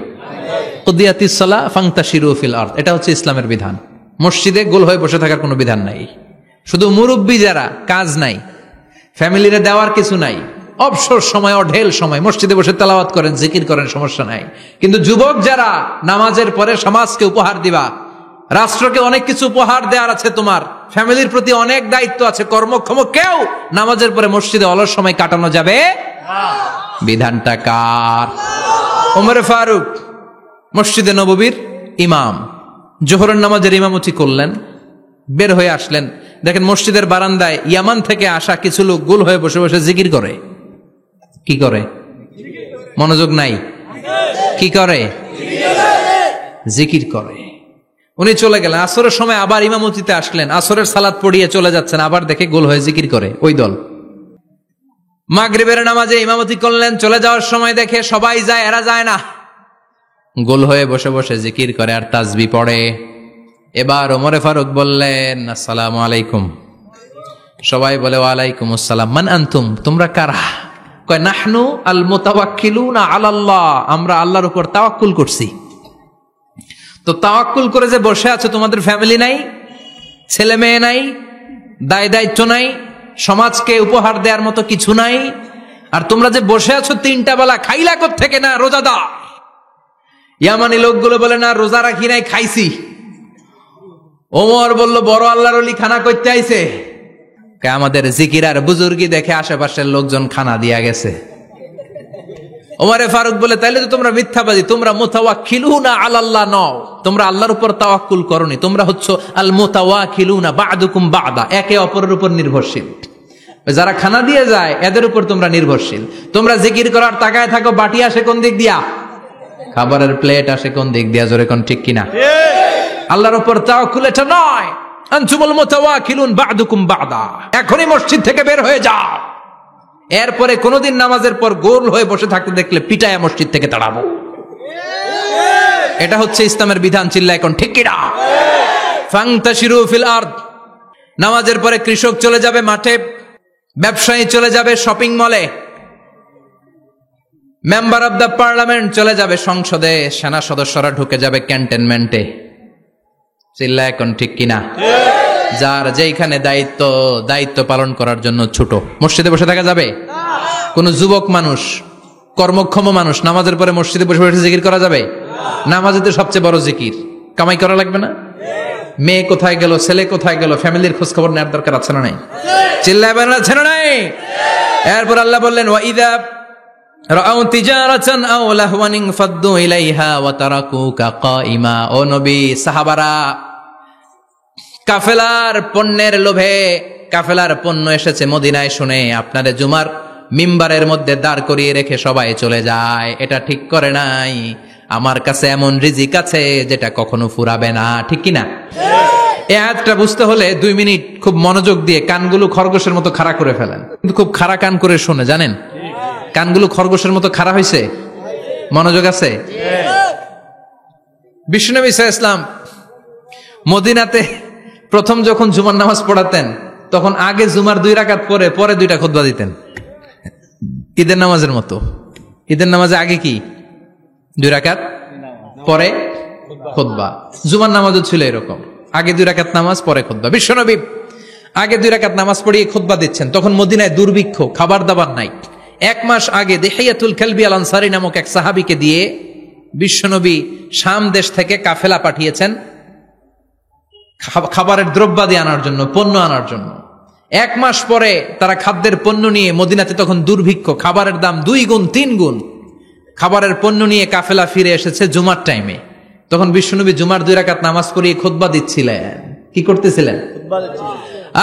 কুদিয়াতিস সালাহ ফান্তাশিরু ফিল আরদ, এটা হচ্ছে ইসলামের বিধান। মসজিদে গোল হয়ে বসে থাকার কোনো বিধান নাই। শুধু মুরব্বী যারা, কাজ নাই, ফ্যামিলিরে দেওয়ার কিছু নাই, অবসর সময়, অঢেল সময় মসজিদে বসে তেলাওয়াত করেন, জিকির করেন, সমস্যা নাই। কিন্তু যুবক যারা, নামাজের পরে সমাজকে উপহার দিবা, রাষ্ট্রকে অনেক কিছু উপহার দেওয়ার আছে, তোমার ফ্যামিলির প্রতি অনেক দায়িত্ব আছে, কর্মক্ষম কেউ নামাজের পরে মসজিদে অলস সময় কাটানো যাবে? বিধানটা কার? ওমর ফারুক মসজিদে নববীর ইমাম, জোহরের নামাজের ইমামতি করলেন, বের হয়ে আসলেন, দেখেন মসজিদের বারান্দায় ইয়ামান থেকে আসা কিছু লোক গোল হয়ে বসে বসে জিকির করে। কি করে? মনোযোগ নাই? কি করে? জিকির করে। উনি চলে গেলেন, আসরের সময় আবার ইমামতিতে আসলেন, আসরের সালাত পড়িয়ে চলে যাচ্ছেন, আবার দেখে গোল হয়ে জিকির করে ওই দল। মাগরিবের নামাজে ইমামতি করলেন, চলে যাওয়ার সময় দেখে সবাই যায়, এরা যায় না, গোল হয়ে বসে বসে জিকির করে আর তাসবিহ পড়ে। এবার ওমর ফারুক বললেন, আসসালামু আলাইকুম। সবাই বলে, ওয়ালাইকুম আসসালাম। মান আনতুম, তোমরা কারা? কয়, নাহনু আল মুতাওয়াক্কিলুনা আলাল্লাহ, আমরা আল্লাহর উপর তাওয়াক্কুল করছি। তো তাওয়াক্কুল করে যে বসে আছো, তোমাদের ফ্যামিলি নাই, ছেলে মেয়ে নাই, দায় দায়িত্ব নাই, সমাজকে উপহার দেওয়ার মতো কিছু নাই, আর তোমরা যে বসে আছো 3টা বেলা, খাইলা কোত্থেকে? না রোজাদার। ইয়ামানি লোকগুলো বলে, না রোজা রাখি নাই, খাইছি। ওমর বলল, বড় আল্লাহর ওলি খানা করতে আইছে। আমাদের জিকির আর বুজুর্গি দেখে আশেপাশের লোকজন খানা দিয়া গেছে। ওমরে ফারুক বলে, তাইলে তো তোমরা মিথ্যাবাদী, তোমরা মুতাওয়াক্কিলুনা আলাল্লাহ নও, তোমরা আল্লাহর উপর তাওয়াক্কুল করনি, তোমরা হচ্ছে আল মুতাওয়াক্কিলুনা বা'দুকুম বা'দা, একে অপরের উপর নির্ভরশীল। যারা খানা দিয়ে যায় এদের উপর তোমরা নির্ভরশীল। তোমরা জিকির করার তাকায় থাকো, বাটি আসে কোন দিক দিয়া, খাবারের প্লেট আসে কোন দিক দিয়া, জোরে কোন ঠিক কিনা? আল্লাহর উপর তাওয়াক্কুল এটা নয়। আনতুমুল মুতাওয়াক্কিলুন বা'দুকুম বা'দা, এখনই মসজিদ থেকে বের হয়ে যাও। এরপরে কোনদিন নামাজের পর গোল হয়ে বসে থাকতে দেখলে পিটায়া মসজিদ থেকে তাড়াবো। এটা হচ্ছে ইসলামের বিধান। চিল্লা এখন ঠিক কিনা? ফান্তাশিরু ফিল আরদ, নামাজের পরে কৃষক চলে যাবে মাঠে, ব্যবসায়ী চলে যাবে শপিং মলে, মেম্বার অব দ্য পার্লামেন্ট চলে যাবে সংসদে, সেনা সদস্যরা ঢুকে যাবে ক্যান্টনমেন্টে। চিল্লা এখন ঠিক কিনা? যার যেইখানে দায়িত্ব পালন করার জন্য ছোট, মসজিদে বসে থাকা যাবে? কোন যুবক মানুষ, কর্মক্ষম মানুষ নামাজের পরে মসজিদে বসে বসে জিকির করা যাবে? নামাজে তো সবচেয়ে বড় জিকির, কামাই করা লাগবে না? মেয়ে কোথায় গেল, ছেলে কোথায় গেল, ফ্যামিলির খোঁজ খবর নেওয়ার দরকার আছে না নাই? চিল্লায় বলেন আছে না নাই? এরপর আল্লাহ বললেন ওয়াইদা রাআউ তিজারাতান আও লাহওয়ান ফাদ্দু ইলাইহা ওয়া তারাকুকা কাইমা। ও নবী, সাহাবারা কাফেলার পণ্যের লোভে, কাফেলার পণ্য এসেছে মদিনায় শুনে আপনাদের জুমার মিম্বারের মধ্যে দাঁড় করিয়ে রেখে সবাই চলে যায়। এটা ঠিক করে নাই। আমার কাছে এমন রিজিক আছে যেটা কখনো ফুরাবে না, ঠিক কিনা? এই আয়াতটা বুঝতে হলে 2 মিনিট খুব মনোযোগ দিয়ে কানগুলো খরগোশের মতো খাড়া করে ফেলেন, কিন্তু খুব খাড়া কান করে শুনে, জানেন কানগুলো খরগোশের মতো খাড়া হয়েছে? মনোযোগ আছে? বিশ্বনবী সাল্লাল্লাহু আলাইহি ওয়াসাল্লাম মদিনাতে প্রথম যখন জুমার নামাজ পড়াতেন, তখন আগে জুমার 2 রাকাত পরে 2টা খুতবা দিতেন, ঈদের নামাজের মতো। ঈদের নামাজে আগে কি 2 রাকাত, পরে খুতবা। জুমার নামাজও ছিল এরকম, আগে 2 রাকাত নামাজ, পরে খুতবা। বিশ্বনবী আগে 2 রাকাত নামাজ পড়িয়ে খুতবা দিচ্ছেন, তখন মদিনায় দুর্ভিক্ষ, খাবার দাবার নাই। 1 মাস আগে দিহিয়াতুল কালবি আল আনসারী নামক এক সাহাবীকে দিয়ে বিশ্বনবী শাম দেশ থেকে কাফেলা পাঠিয়েছেন খাবারের দ্রব্যাদি আনার জন্য, পণ্য আনার জন্য। 1 মাস পরে তারা খাদ্যের পণ্য নিয়ে, মদিনাতে তখন দুর্ভিক্ষ, খাবারের দাম 2 গুণ 3 গুণ, খাবারের পণ্য নিয়ে কাফেলা ফিরে এসেছে জুমার টাইমে। তখন বিশ্বনবী জুমার 2 রাকাত নামাজ পড়িয়ে খুতবা দিচ্ছিলেন। কি করতেছিলেন?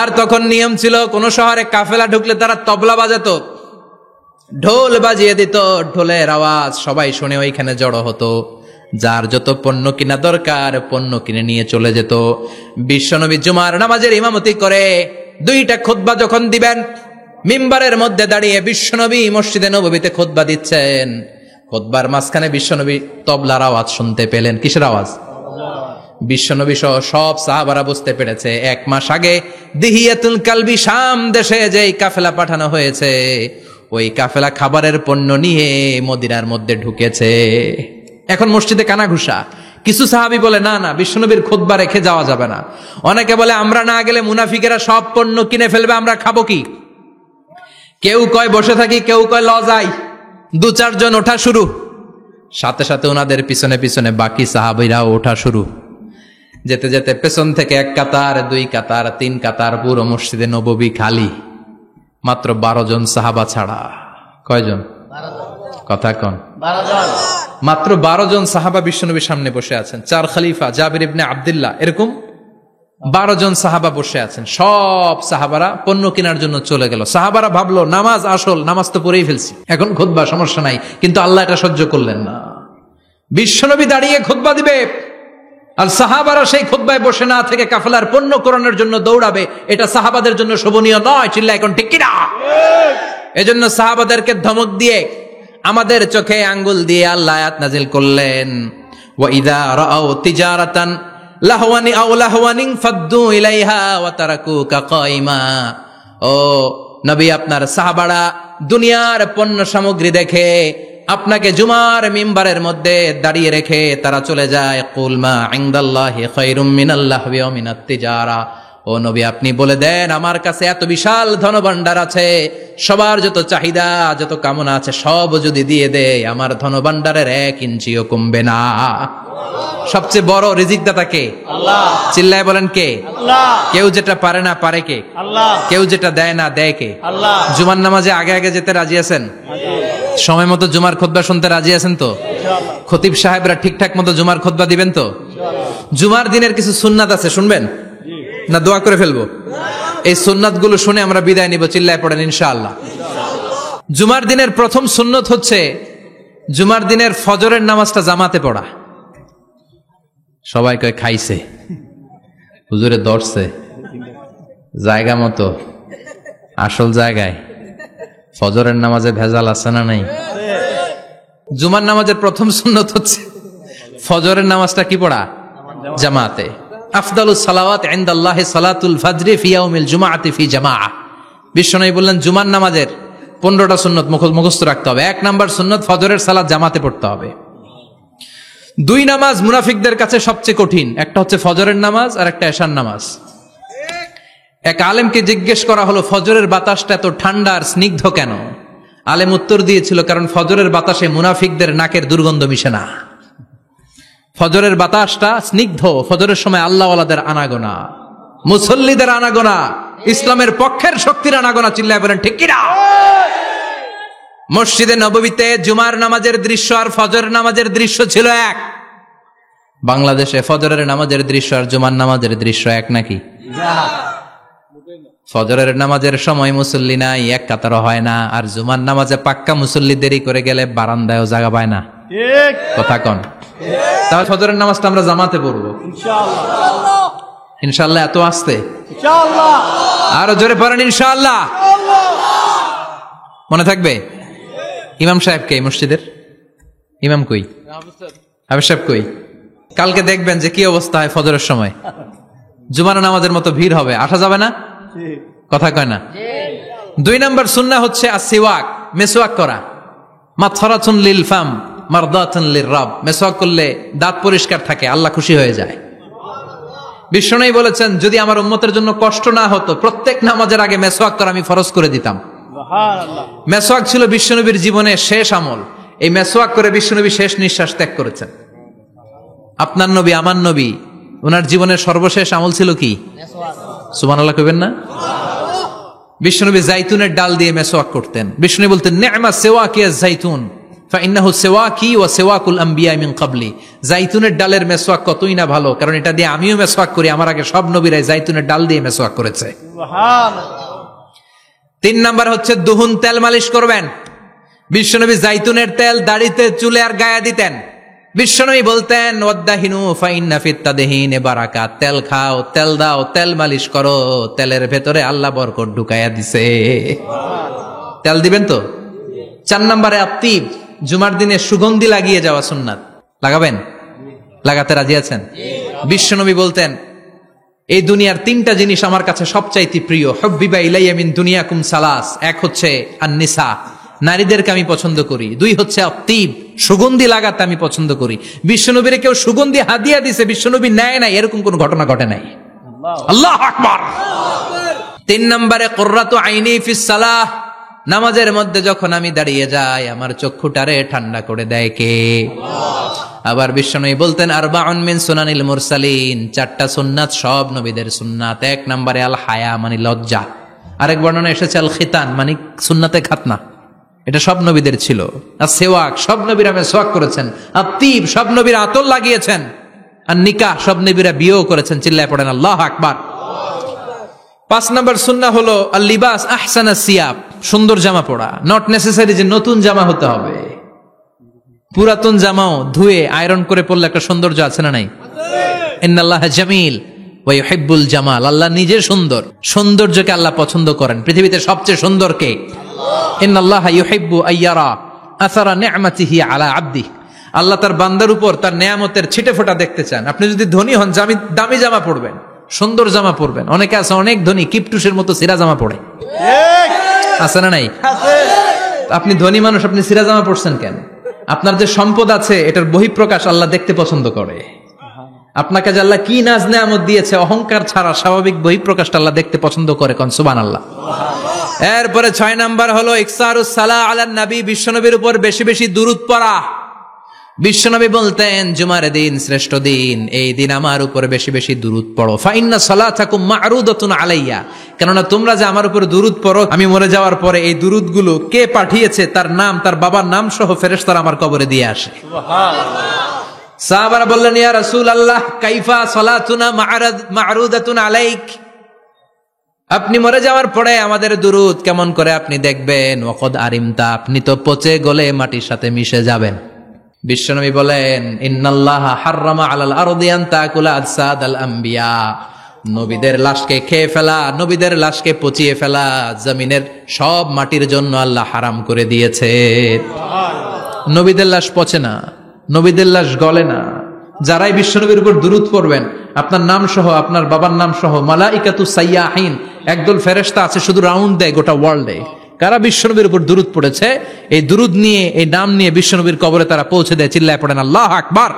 আর তখন নিয়ম ছিল, কোন শহরে কাফেলা ঢুকলে তারা তবলা বাজাতো, ঢোল বাজিয়ে দিত, ঢোলের আওয়াজ সবাই শুনে ওইখানে জড়ো হতো। যার যত পণ্য কিনা দরকার পণ্য কিনে নিয়ে চলে যেত। বিশ্বনবী জুমার নামাজের ইমামতি করে 2টা খুতবা যখন দিবেন, মিম্বারের মধ্যে দাঁড়িয়ে বিশ্বনবী মসজিদে নববীতে খুতবা দিচ্ছেন। খুতবার মাঝখানে বিশ্বনবী তবলার আওয়াজ শুনতে পেলেন। কিসের আওয়াজ? বিশ্বনবী সহ সব সাহাবারা বুঝতে পেরেছে 1 মাস আগে দিহিয়াতুল কালবি শাম দেশে যেই কাফেলা পাঠানো হয়েছে, ওই কাফেলা খাবারের পণ্য নিয়ে মদিনার মধ্যে ঢুকেছে। এখন মসজিদে কানাঘুষা। কিছু সাহাবী বলে না না, বিশ্বনবীর খুতবা রেখে যাওয়া যাবে না। অনেকে বলে আমরা না গেলে মুনাফিকেরা সব পণ্য কিনে ফেলবে, আমরা খাবো কি? কেউ কয় বসে থাকি, কেউ কয় ল যাই। 2-4 জন ওঠা শুরু, সাথে সাথে ওনাদের পিছনে পিছনে বাকি সাহাবীরাও ওঠা শুরু। যেতে যেতে পেছন থেকে 1 কাতার, 2 কাতার, 3 কাতার, পুরো মসজিদে নববী খালি, মাত্র 12 জন সাহাবা ছাড়া। কয়জন? 12 জন। কথা কন। 12 জন। মাত্র 12 জন সাহাবা বিশ্বনবীর সামনে বসে আছেন। 4 খলিফা, জাবির ইবনে আব্দুল্লাহ, এরকম 12 জন সাহাবা বসে আছেন। সব সাহাবারা পণ্য কেনার জন্য চলে গেল। সাহাবারা ভাবলো নামাজ আসল, নামাজ তো পড়েই ফেলছি, এখন খুতবা সমস্যা নাই। কিন্তু আল্লাহ এটা সহ্য করলেন না। বিশ্বনবী দাঁড়িয়ে খুতবা দিবে, আর সাহাবারা সেই খুতবায় বসে না থেকে কাফেলার পণ্য কোরআনের জন্য দৌড়াবে। এটা সাহাবাদের জন্য শোভনীয় নয়। চিল্লা এখন ঠিক কিনা? এজন্য সাহাবাদেরকে ধমক দিয়ে, আমাদের চোখে আঙ্গুল দিয়ে আল্লাহ আয়াত নাজিল করলেন, ওয়া ইযা রাআউ তিজারাতান লাহওয়ানি আও লাহওয়ানিন ফাদ্দু ইলাইহা ওয়া তারাকুকা কাইমা। ও নবী, আপনার সাহাবারা দুনিয়ার পণ্য সামগ্রী দেখে আপনাকে জুমার মিম্বারের মধ্যে দাঁড়িয়ে রেখে তারা চলে যায়। কুল মা ইনদাল্লাহি খায়রুম মিনাল লাহবি ওয়া মিনাত তিজারা। ও নবী, আপনি বলে দেন আমার কাছে এত বিশাল ধনভাণ্ডার আছে, সবার যত চাহিদা, যত কামনা আছে সব যদি দিয়ে দেয়, আমার ধনভাণ্ডারের 1 ইঞ্চিও কমবে না। সবচেয়ে বড় রিজিকদাতা কে? আল্লাহ। চিল্লায় বলেন কে? আল্লাহ। কেউ যেটা পারে না পারে কে? আল্লাহ। কেউ যেটা দেয় না দেয় কে? আল্লাহ। জুমার নামাজে আগে আগে যেতে রাজি আছেন? সময় মতো জুমার খুতবা শুনতে রাজি আছেন তো? খতিব সাহেবরা ঠিকঠাক মতো জুমার খুতবা দিবেন তো? জুমার দিনের কিছু সুন্নাত আছে, শুনবেন না দোয়া করে ফেলবো? এই সুন্নাত গুলো শুনে আমরা বিদায় নিব। চিল্লায় পড়েন ইনশাআল্লাহ। জুমার দিনের প্রথম সুন্নত হচ্ছে জুমার দিনের ফজরের নামাজটা জামাতে পড়া। সবাই কয় খাইছে, হুজুরে দর্শে জায়গা মতো, আসল জায়গায়। ফজরের নামাজে ভেজাল আছে না নাই? জুমার নামাজের প্রথম সুন্নত হচ্ছে ফজরের নামাজটা কি পড়া? জামাতে। আফদালুস সালাওয়াত ইনদাল্লাহি সালাতুল ফাজরি ফি ইয়াউমিল জুমআতি ফি জামাআহ। বিশ্বনবী বললেন জুমার নামাজের 15টা সুন্নত মুখস্থ রাখতে হবে। 1 নাম্বার সুন্নত ফজরের সালাত জামাতে পড়তে হবে। 2 নামাজ মুনাফিকদের কাছে সবচেয়ে কঠিন, একটা হচ্ছে ফজরের নামাজ আর একটা এশার নামাজ। এক আলেমকে জিজ্ঞেস করা হলো ফজরের বাতাসটা এত ঠান্ডা আর স্নিগ্ধ কেন? আলেম উত্তর দিয়েছিল কারণ ফজরের বাতাসে মুনাফিকদের নাকের দুর্গন্ধ মিশে না। ফজরের বাতাসটা স্নিগ্ধ, ফজরের সময় আল্লাহওয়ালাদের আনাগোনা, মুসল্লিদের আনাগোনা, ইসলামের পক্ষের শক্তির আনাগোনা। চিল্লায় বলেন ঠিক কিনা? মসজিদে নববীতে জুমার নামাজের দৃশ্য আর ফজরের নামাজের দৃশ্য ছিল এক। বাংলাদেশে ফজরের নামাজের দৃশ্য আর জুমার নামাজের দৃশ্য এক নাকি? ফজরের নামাজের সময় মুসল্লি নাই, এক কাতারও হয় না, আর জুমার নামাজে পাক্কা মুসল্লি দেরি করে গেলে বারান্দায়ও জায়গা পায় না। কথা কন। তাহলে ফজরের নামাজটা আমরা জামাতে পড়বো ইনশাআল্লাহ। ইনশাআল্লাহ এত আসতে ইনশাআল্লাহ, আরো জোরে পড়েন ইনশাআল্লাহ। মনে থাকবে? ইমাম সাহেব কে মসজিদের? ইমাম কই? হাফেজ সাহেব কই? কালকে দেখবেন যে কি অবস্থা হয় ফজরের সময়। জুমার নামাজের মতো ভিড় হবে, আসা যাবে না। কথা কয় না। 2 নাম্বার সুন্নাহ হচ্ছে আসওয়াক, মেসওয়াক করা। মাতফারাতুন লিল ফাম মারদাতুন লিররাব। মেসওয়াক করলে দাঁত পরিষ্কার থাকে, আল্লাহ খুশি হয়ে যায়। বিশ্বনবী বলেছেন যদি আমার উম্মতের জন্য কষ্ট না হতো প্রত্যেক নামাজের আগে মেসওয়াক করা আমি ফরজ করে দিতাম। মেসওয়াক ছিল বিশ্বনবীর জীবনের শেষ আমল। এই মেসওয়াক করে বিশ্বনবী শেষ নিঃশ্বাস ত্যাগ করেছেন। আপনার নবী আমার নবী, ওনার জীবনের সর্বশেষ আমল ছিল কি? সুবহানাল্লাহ কইবেন না? বিশ্বনবী জাইতুনের ডাল দিয়ে মেসওয়াক করতেন। বিশ্বনবী বলতেন নি'মা সিওয়াকি আয-যাইতুন ফাইন্নাহু সিওয়াকি ওয়া সিওয়াকুল আমবিয়া মিন ক্বাবলি। জাইতুনের ডালের মেসওয়াক কতই না ভালো, কারণ এটা দিয়ে আমিও মেসওয়াক করি, আমার আগে সব নবীরাই জাইতুনের ডাল দিয়ে মেসওয়াক করেছে। সুবহানাল্লাহ। 3 নাম্বার হচ্ছে দুহুন, তেল মালিশ করবেন। বিশ্বনবী জাইতুনের তেল দাড়িতে, চুলে আর গায়ে দিতেন। বিশ্বনবী বলতেন ওয়াদাহিনু ফাইন্না ফিত তাদহিনে বারাকাত। তেল খাও, তেল দাও, তেল মালিশ করো, তেলের ভেতরে আল্লাহ বরকত ঢুকাইয়া দিছে। তেল দিবেন তো? 4 নম্বরে আত্তিব, জুমার দিনে সুগন্ধি লাগিয়ে যাওয়া সুন্নাত। লাগাবেন? লাগাতে রাজি আছেন? বিশ্বনবী বলতেন এই দুনিয়ার 3টা জিনিস আমার কাছে সবচাইতে প্রিয়। হুব্বিবা ইলাইয়া মিন দুনিয়াকুম সালাস। 1 হচ্ছে আন-নিসা, নারীদেরকে আমি পছন্দ করি। 2 হচ্ছে আত্তিব, সুগন্ধি লাগাতে আমি পছন্দ করি। বিশ্বনবীরে কেউ সুগন্ধি হাদিয়া দিছে, বিশ্বনবী নেয় নাই, এরকম কোন ঘটনা ঘটে নাই। আল্লাহু আকবার। 3 নম্বরে কুররাতু আইনি ফিস সালাহ। নামাজের মধ্যে যখন আমি দাঁড়িয়ে যাই আমার চক্ষুটারে ঠান্ডা করে দেয় কে? আবার বিশ্বনবী বলতেন আরবাউন মিন সুনানিল মুরসালিন। 4টা সুন্নাত সব নবীদের সুন্নাত। 1 নম্বরে আল হায়া মানে লজ্জা। আরেক বর্ণনা এসেছে আল খিতান মানে সুন্নাতে খাতনা, এটা সব নবীদের ছিল। আর সেওয়াক, সব নবীরা মেসওয়াক করেছেন। আত্তিব, সব নবীরা আতর লাগিয়েছেন। আর নিকাহ, সব নবীরা বিয়েও করেছেন। চিল্লায় পড়েন আল্লাহু আকবার। 5 নম্বর সুন্নাহ হলো আল লিবাস আহসানা সিয়াব, সুন্দর জামা পরা। নট নেসেসারি যে নতুন জামা হতে হবে, পুরাতন জামাও ধুয়ে আয়রন করে পরলে একটা সৌন্দর্য আছে না নাই? ইন্নাল্লাহা জামিল ওয়া ইউহিব্বুল জামাল। আল্লাহ নিজে সুন্দর, সৌন্দর্যকে আল্লাহ পছন্দ করেন। পৃথিবীতে সবচেয়ে সুন্দর কে? ইন্নাল্লাহা ইউহিব্বু আইয়ারা আসারা নি'মাতিহি আলা আবদি। আল্লাহ তার বান্দার উপর তার নেয়ামতের ছিটেফোঁটা দেখতে চান। আপনি যদি ধনী হন দামি জামা পরবেন, সুন্দর জামা পরবেন। অনেকে আছে অনেক ধনী কিপটুসের মতো সিরা জামা পরে, আছে না নাই? আপনি ধনী মানুষ, আপনি সিরা জামা পরছেন কেন? আপনার যে সম্পদ আছে এটার বহিঃপ্রকাশ আল্লাহ দেখতে পছন্দ করে। আপনাকে যে আল্লাহ কি নাজ নেয়ামত দিয়েছে, অহংকার ছাড়া স্বাভাবিক বহিঃপ্রকাশটা আল্লাহ দেখতে পছন্দ করে। কোন সুবহানাল্লাহ। এরপরে 6 নাম্বার হলো ইকসারুস সালাহ আলান নবী, বিশ্বনবীর উপর বেশি বেশি দুরূদ পড়া। বিশ্বনবী বলতেন জুমার দিন শ্রেষ্ঠ দিন, এই দিন আমার উপর বেশি বেশি দুরূদ পড়ো। ফাইন্না সালাতাকুম মা'রুদাতুন আলাইয়া, কেননা তোমরা যে আমার উপর দুরূদ পড়ো, আমি মরে যাওয়ার পরে এই দুরূদগুলো কে পাঠিয়েছে তার নাম, তার বাবার নাম সহ ফেরেশতারা আমার কবরে দিয়ে আসে। সুবহানাল্লাহ। সাহাবারা বললেন ইয়া রাসূলুল্লাহ কাইফা সালাতুনা মা'রুদাতুন আলাইক, আপনি মরে যাওয়ার পরে আমাদের দুরূদ কেমন করে আপনি দেখবেন? ওয়াকাদ আরিমতা, আপনি তো পচে গলে মাটির সাথে মিশে যাবেন। বিশ্বনবী বলেন ইন্নাল্লাহা হাররামা আলাল আরদি আন তাকুলা আজসাদাল আম্বিয়া, নবীদের লাশকে খেয়ে ফেলা, নবীদের লাশকে পচিয়ে ফেলা জমিনের সব মাটির জন্য আল্লাহ হারাম করে দিয়েছে। নবীদের লাশ পচে না, নবীদের লাশ গলে না। যারাই বিশ্বনবীর উপর দুরূদ পড়বেন আপনার নাম সহ, আপনার বাবার নাম সহ, মালাইকাতু সাইয়াহিন একদল ফেরেশতা আছে শুধু রাউন্ড দেয় গোটা ওয়ার্ল্ডে, কারা বিশ্বনবীর উপর দুরূদ পড়েছে, এই দুরূদ নিয়ে, এই নাম নিয়ে বিশ্বনবীর কবরে তারা পৌঁছে দেয়। চিল্লায় পড়েন আল্লাহু আকবার।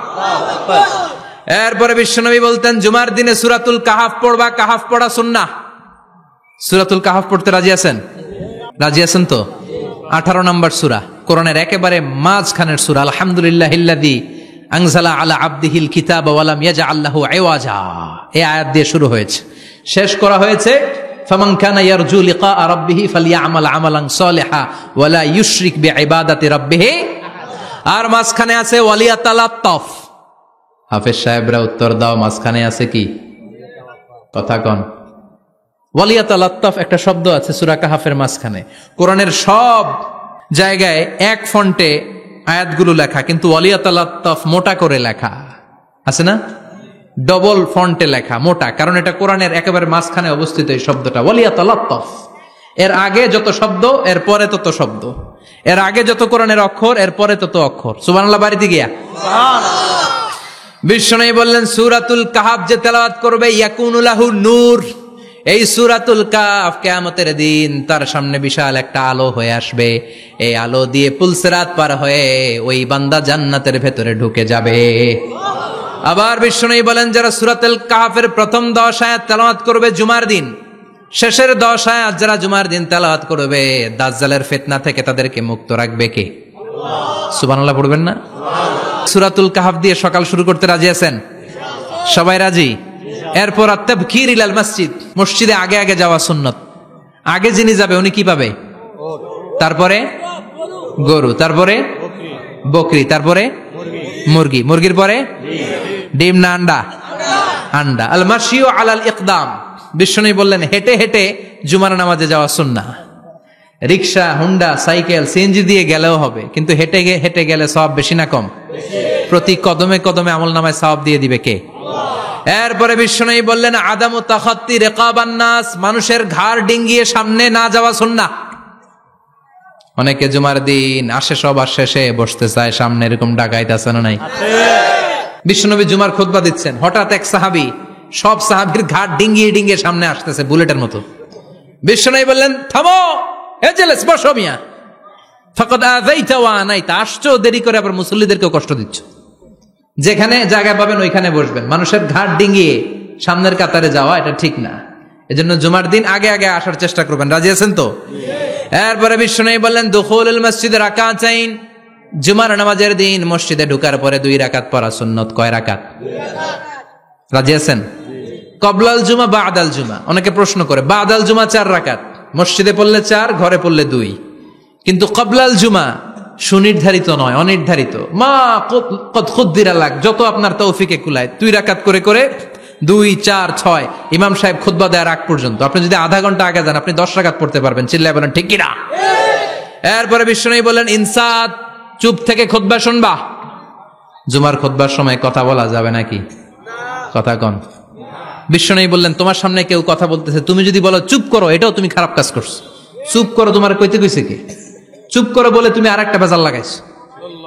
এরপরে বিশ্বনবী বলতেন জুমার দিনে সূরাতুল কাহাফ পড়বা, কাহাফ পড়া সুন্নাহ। সূরাতুল কাহাফ পড়তে রাজি আছেন? রাজি আছেন তো? 18 নম্বর সূরা, কোরআনের একেবারে মাঝখানের সূরা। আলহামদুলিল্লাহিল্লাযী আনজালা আলা আবদিহিল কিতাবা ওয়া লাম ইয়াজআল লাহু ইওয়াজা, এই আয়াত দিয়ে শুরু হয়েছে, শেষ করা হয়েছে ফামান কানা ইয়ারজু লিকা রাব্বিহি ফালইআমাল আমালান সালিহা ওয়া লা ইউশরিক বিইবাদাতি রাব্বিহি। আর মাঝখানে আছে ওয়ালিয়াতালাত্তাফ। হাফেজ সাহেবরা উত্তর দাও, মাঝখানে আছে কি? কথা কন। ওয়ালিয়াতালাত্তাফ একটা শব্দ আছে সূরা কাহাফের মাঝখানে। কোরআনের সব জায়গায় এক ফন্টে আয়াতগুলো লেখা, কিন্তু ওয়ালিয়াতালাত্তাফ মোটা করে লেখা আছে না? ডবল ফন্টে লেখা, মোটা, কারণ এটা কোরআনের একেবারে মাঝখানে অবস্থিত এই শব্দটা ওয়ালিয়াতালাত্তাফ। এর আগে যত শব্দ এর পরে তত শব্দ, এর আগে যত কোরআনের অক্ষর এর পরে তত অক্ষর। সুবহানাল্লাহ বাড়িতে গিয়া বিশ্বনবী বললেন সূরাতুল কাহাফ যে তেলাওয়াত করবে ইয়াকুনু লাহু নূর, এই সূরাতুল কাহাফ কিয়ামতের দিন তার সামনে বিশাল একটা আলো হয়ে আসবে। এই আলো দিয়ে পুলসিরাত পার হয়ে ওই বান্দা জান্নাতের ভেতরে ঢুকে যাবে। আবার বিশ্বনবী বলেন যারা সূরাতুল কাহাফের প্রথম 10 আয়াত তেলাওয়াত করবে জুমার দিন, শেষের 10 আয়াত যারা জুমার দিন তেলাওয়াত করবে, দাজ্জালের ফিতনা থেকে তাদেরকে মুক্ত রাখবে কে? সুবহানাল্লাহ পড়বেন না? সূরাতুল কাহাফ দিয়ে সকাল শুরু করতে রাজি আছেন? সবাই রাজি? এরপর আত-তাবকির ইলাল মসজিদ, মসজিদে আগে আগে যাওয়া সুন্নাত। আগে যিনি যাবে উনি কি পাবে? তারপরে গরু, তারপরে বকরি, তারপরে মুরগি, মুরগির পরে ডিম না আন্ডা? আন্ডা। আল মাশিউ আলাল ইকদাম, বিশ্বনবী বললেন হেঁটে হেঁটে জুমার নামাজে যাওয়া সুন্নাহ। রিকশা, হুন্ডা, সাইকেল, সিএনজি দিয়ে গেলেও হবে, কিন্তু হেঁটে হেঁটে গেলে সওয়াব বেশি না কম? প্রতি কদমে কদমে আমলনামায় সওয়াব দিয়ে দিবে কে? এরপরে বিশ্বনবী বললেন আদামু তাখাত্তি রিকাবান নাস, মানুষের ঘাড় ডিঙ্গিয়ে সামনে না যাওয়া সুন্নাহ। অনেকে জুমার দিন আসে সবার শেষে বসতে চায় সামনে, এরকম ডাকাইত আছে না নাই? বিশ্বনবী জুমার খুতবা দিচ্ছেন, হঠাৎ এক সাহাবী সব সাহাবীর ঘাড় ডিঙ্গিয়ে ডিঙ্গিয়ে সামনে আসতেছে বুলেটের মতো। বিশ্বনবী বললেন থামো, এজেলেস বসো মিয়া, ফাকাদ আযাইতা ওয়া আনাইতা, আসছো দেরি করে আবার মুসল্লিদেরকেও কষ্ট দিচ্ছ। যেখানে জায়গা পাবেন ওইখানে বসবেন, মানুষের ঘাড় ডিঙ্গিয়ে সামনের কাতারে যাওয়া এটা ঠিক না। এজন্য জুমার দিন আগে আগে আসার চেষ্টা করবেন। রাজি আছেন তো? এরপরে বিশ্বনবী বললেন দুখুলুল মসজিদে রাকাতাইন, জুমার নামাজের দিন মসজিদে ঢোকার পরে 2 রাকাত পড়া সুন্নাত। কয় রাকাত? রাজি আছেন? কবলাল জুমা বাদাল জুমা। অনেকে প্রশ্ন করে বাদাল জুমা 4 রাকাত, মসজিদে পড়লে 4, ঘরে পড়লে 2, কিন্তু কবলাল জুমা সুনির্ধারিত নয়, অনির্ধারিত। মা কদ খুদ্দিরা লাক, যত আপনার তৌফিকে কুলায় 2 রাকাত করে করে 2, 4, 6 ইমাম সাহেব খুতবা দেওয়ার আগ পর্যন্ত। আপনি যদি আধা ঘন্টা আগে যান আপনি 10 রাকাত পড়তে পারবেন। চিল্লায় বলেন ঠিক কিনা? এরপরে বিশ্বনবী বললেন ইনসাত, চুপ থেকে খুতবা শুনবা। জুমার খুতবার সময় কথা বলা যাবে নাকি? কথা কন। বিশ্বনবী বললেন তোমার সামনে কেউ কথা বলতেছে, তুমি যদি বলো চুপ করো, এটাও তুমি খারাপ কাজ করছো। চুপ করো তোমার কইতে কইছে কে? চুপ করো বলে তুমি আরেকটা ভেজাল লাগাইছো।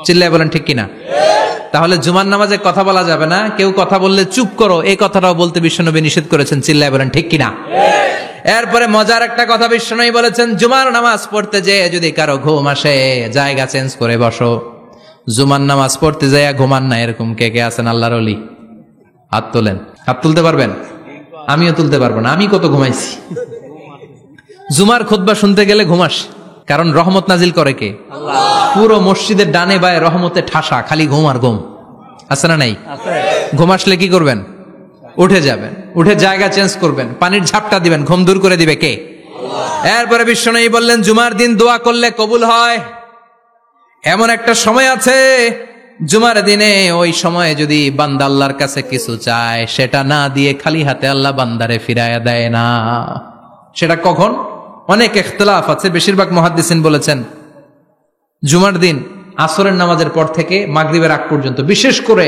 চিল্লায় বলেন ঠিক কিনা? তাহলে জুমার নামাজে কথা বলা যাবে না, কেউ কথা বললে চুপ করো এই কথাটাও বলতে বিশ্বনবী নিষেধ করেছেন। চিল্লায় বলেন ঠিক কিনা? এরপরে মজার একটা কথা বিশ্বনবী বলেছেন, জুমার নামাজ পড়তে যেয়ে যদি কারো ঘুম আসে জায়গা চেঞ্জ করে বসো। জুমার নামাজ পড়তে যাইয়া ঘুমান না, এরকম কে কে আছেন আল্লাহর ওলি? হাত তোলেন। হাত তুলতে পারবেন? আমিও তুলতে পারবো না, আমি কত ঘুমাইছি। জুমার খুতবা শুনতে গেলে ঘুমাস, কারণ রহমত নাজিল করে কে? আল্লাহ। পুরো মসজিদের ডানে বায়ে রহমতে ঠাসা, খালি ঘুম আর ঘুম। আছে না নাই? ঘুম আসলে কি করবেন? উঠে যাবেন, উঠে জায়গা চেঞ্জ করবেন, পানির ঝাপটা দিবেন, ঘুম দূর করে দিবে কে? এরপরে বিশ্বনবী বললেন জুমার দিন দোয়া করলে কবুল হয়। এমন একটা সময় আছে জুমার দিনে, ওই সময়ে যদি বান্দা আল্লাহর কাছে কিছু চায়, সেটা না দিয়ে খালি হাতে আল্লাহ বান্দারে ফিরাইয়া দেয় না। সেটা কখন? অনেক ইখতিলাফ আছে, বেশিরভাগ মুহাদ্দিসিন বলেছেন জুমার দিন আসরের নামাজের পর থেকে মাগরিবের আগ পর্যন্ত, বিশেষ করে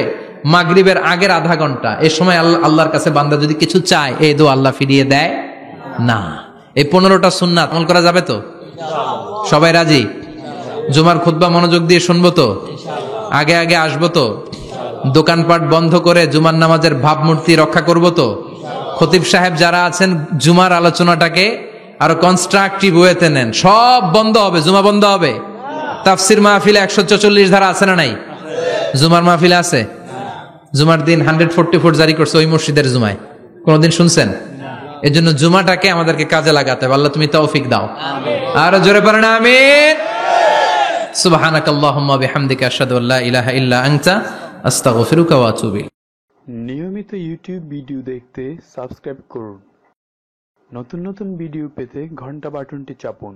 মাগরিবের আগের আধা ঘন্টা, এই সময় আল্লাহর কাছে বান্দা যদি কিছু চায় এই দোয়া আল্লাহ ফিরিয়ে দেয় না। এই 15টা সুন্নাত আমল করা যাবে তো? সবাই রাজি? জুমার খুতবা মনোযোগ দিয়ে শুনবো তো? আগে আগে আসবো তো? দোকানপাট বন্ধ করে জুমার নামাজের ভাবমূর্তি রক্ষা করবো তো? খতিব সাহেব যারা আছেন জুমার আলোচনাটাকে আরো কনস্ট্রাকটিভ ওয়েতে নেন। সব বন্ধ হবে, জুমা বন্ধ হবে। তাফসির মাহফিলে 144 ধারা আছে না নাই? জুমার মাহফিলে আছে? জুমার দিন 144 জারি করছে ওই মসজিদের জুমায়, কোনদিন শুনছেন? এই জন্য জুমাটাকে আমাদেরকে কাজে লাগাতে হবে। আল্লাহ তুমি তৌফিক দাও। আর জোরে পড়েন আমিন। সুবহানাকাল্লাহুম্মা বিহামদিকা আশহাদু আল্লা ইলাহা ইল্লা আনতা আস্তাগফিরুকা ওয়া আতুবু ইলাইক।
নিয়মিত ইউটিউব ভিডিও দেখতে সাবস্ক্রাইব করুন। নতুন নতুন ভিডিও পেতে ঘন্টা বাটনটি চাপুন।